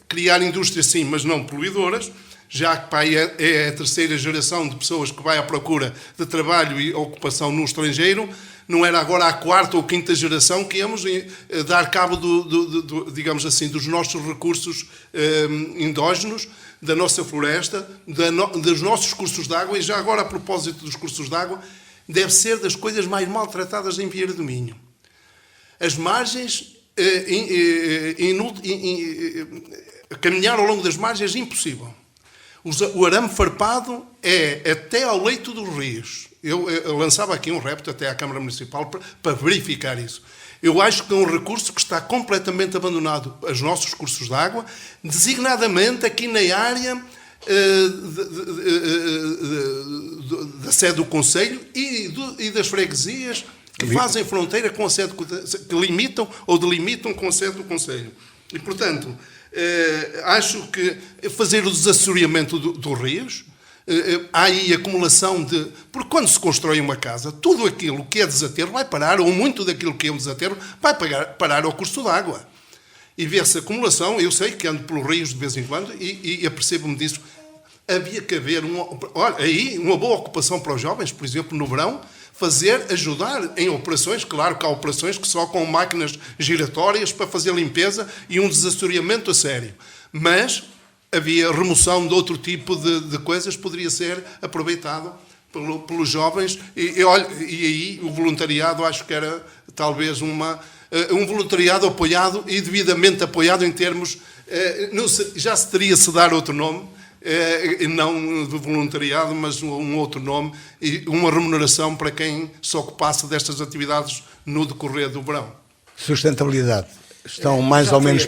criar indústrias sim, mas não poluidoras, já que é a terceira geração de pessoas que vai à procura de trabalho e ocupação no estrangeiro. Não era agora a quarta ou quinta geração que íamos dar cabo digamos assim, dos nossos recursos endógenos, da nossa floresta, dos nossos cursos de água. E já agora, a propósito dos cursos de água, deve ser das coisas mais maltratadas em Vieira do Minho. As margens, caminhar ao longo das margens é impossível. O arame farpado é até ao leito dos rios. Eu lançava aqui um repto até à Câmara Municipal para verificar isso. Eu acho que é um recurso que está completamente abandonado, os nossos cursos de água, designadamente aqui na área da sede do Conselho e das freguesias que fazem fronteira com a sede, que limitam ou delimitam com a sede do Conselho. E, portanto, Acho que fazer o desassoreamento dos rios, há aí acumulação de... Porque quando se constrói uma casa, tudo aquilo que é desaterro vai parar, ou muito daquilo que é um desaterro vai parar ao curso d'água. E vê-se acumulação, eu sei que ando pelos rios de vez em quando e apercebo-me disso. Havia que haver uma boa ocupação para os jovens, por exemplo, no verão, ajudar em operações, claro que há operações que só com máquinas giratórias para fazer limpeza e um desassoreamento a sério. Mas havia remoção de outro tipo de coisas, poderia ser aproveitado pelos jovens. E aí o voluntariado acho que era talvez um voluntariado apoiado e devidamente apoiado em termos... já se teria-se dar outro nome, não de voluntariado, mas um outro nome, e uma remuneração para quem se ocupasse destas atividades no decorrer do verão. Sustentabilidade. Estão mais ou menos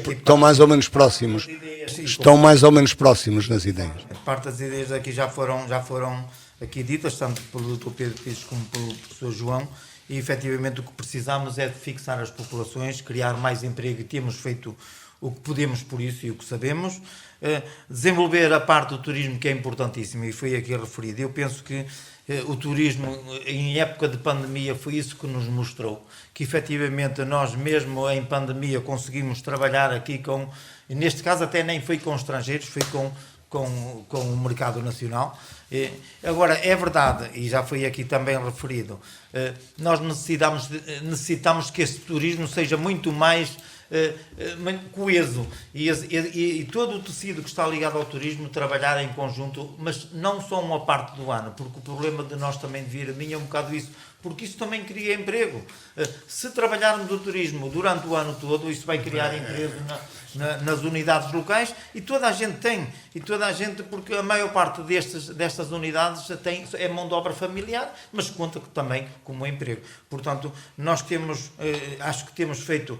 próximos. Estão mais ou menos próximos nas ideias. Parte das ideias aqui já foram aqui ditas, tanto pelo Dr. Pedro Pires como pelo professor João, e efetivamente o que precisamos é de fixar as populações, criar mais emprego, e temos feito o que podemos por isso e o que sabemos. Desenvolver a parte do turismo, que é importantíssima e foi aqui referido. Eu penso que o turismo, em época de pandemia, foi isso que nos mostrou, que efetivamente nós mesmo em pandemia conseguimos trabalhar aqui neste caso até nem foi com estrangeiros, foi com o mercado nacional. Agora, é verdade, e já foi aqui também referido, nós necessitamos que esse turismo seja muito mais coeso e todo o tecido que está ligado ao turismo trabalhar em conjunto, mas não só uma parte do ano, porque o problema de nós também de vir a mim é um bocado isso, porque isso também cria emprego. Se trabalharmos o turismo durante o ano todo, isso vai criar emprego nas unidades locais, e toda a gente porque a maior parte destas unidades é mão de obra familiar, mas conta também como emprego. Portanto, nós acho que temos feito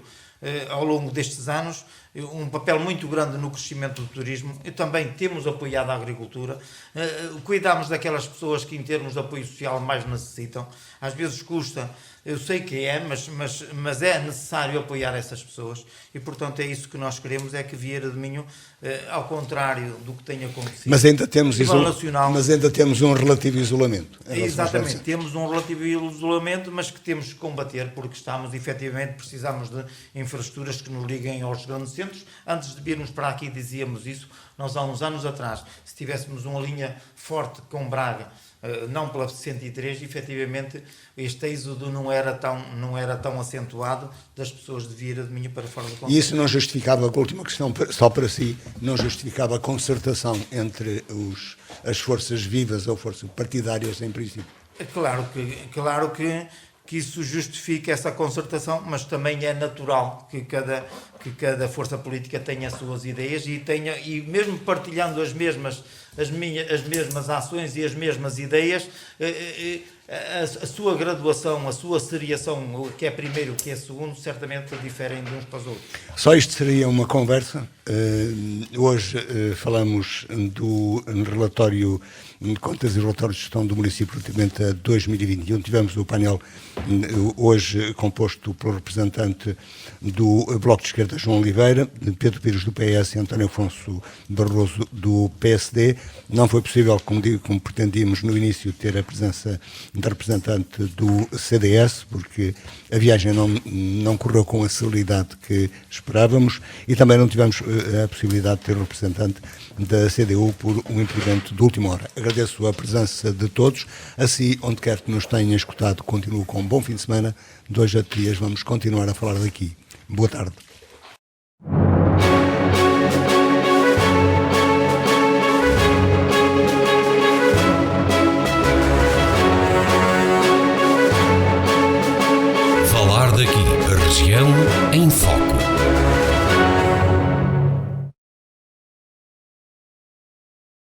ao longo destes anos um papel muito grande no crescimento do turismo, e também temos apoiado a agricultura, cuidamos daquelas pessoas que em termos de apoio social mais necessitam. Às vezes custa, eu sei que mas é necessário apoiar essas pessoas, e portanto é isso que nós queremos, é que Vieira de Minho, ao contrário do que tem acontecido, mas ainda temos um relativo isolamento. Exatamente, temos um relativo isolamento, mas que temos que combater, porque precisamos de infraestruturas que nos liguem aos grandes centros. Antes de virmos para aqui dizíamos isso, nós há uns anos atrás, se tivéssemos uma linha forte com Braga, não pela 103, efetivamente este êxodo não era tão acentuado das pessoas de Vieira de Minho para fora do concelho. E isso não justificava, a última questão só para si, não justificava a concertação entre as forças vivas ou forças partidárias em princípio? É claro que isso justifica essa concertação, mas também é natural que cada força política tenha as suas ideias e mesmo partilhando as mesmas ações e as mesmas ideias, a sua graduação, a sua seriação, o que é primeiro, o que é segundo, certamente diferem de uns para os outros. Só isto seria uma conversa. Hoje falamos do relatório de contas e relatórios de gestão do município relativamente a 2021. Tivemos o painel hoje composto pelo representante do Bloco de Esquerda, João Oliveira, Pedro Pires do PS e António Afonso Barroso do PSD. Não foi possível, como pretendíamos no início, ter a presença da representante do CDS, porque a viagem não correu com a celeridade que esperávamos, e também não tivemos a possibilidade de ter o representante da CDU por um impedimento de última hora. Agradeço a presença de todos. Assim, onde quer que nos tenham escutado, continuo com um bom fim de semana. 2 a 3 vamos continuar a falar daqui. Boa tarde. Falar daqui, a região em foco.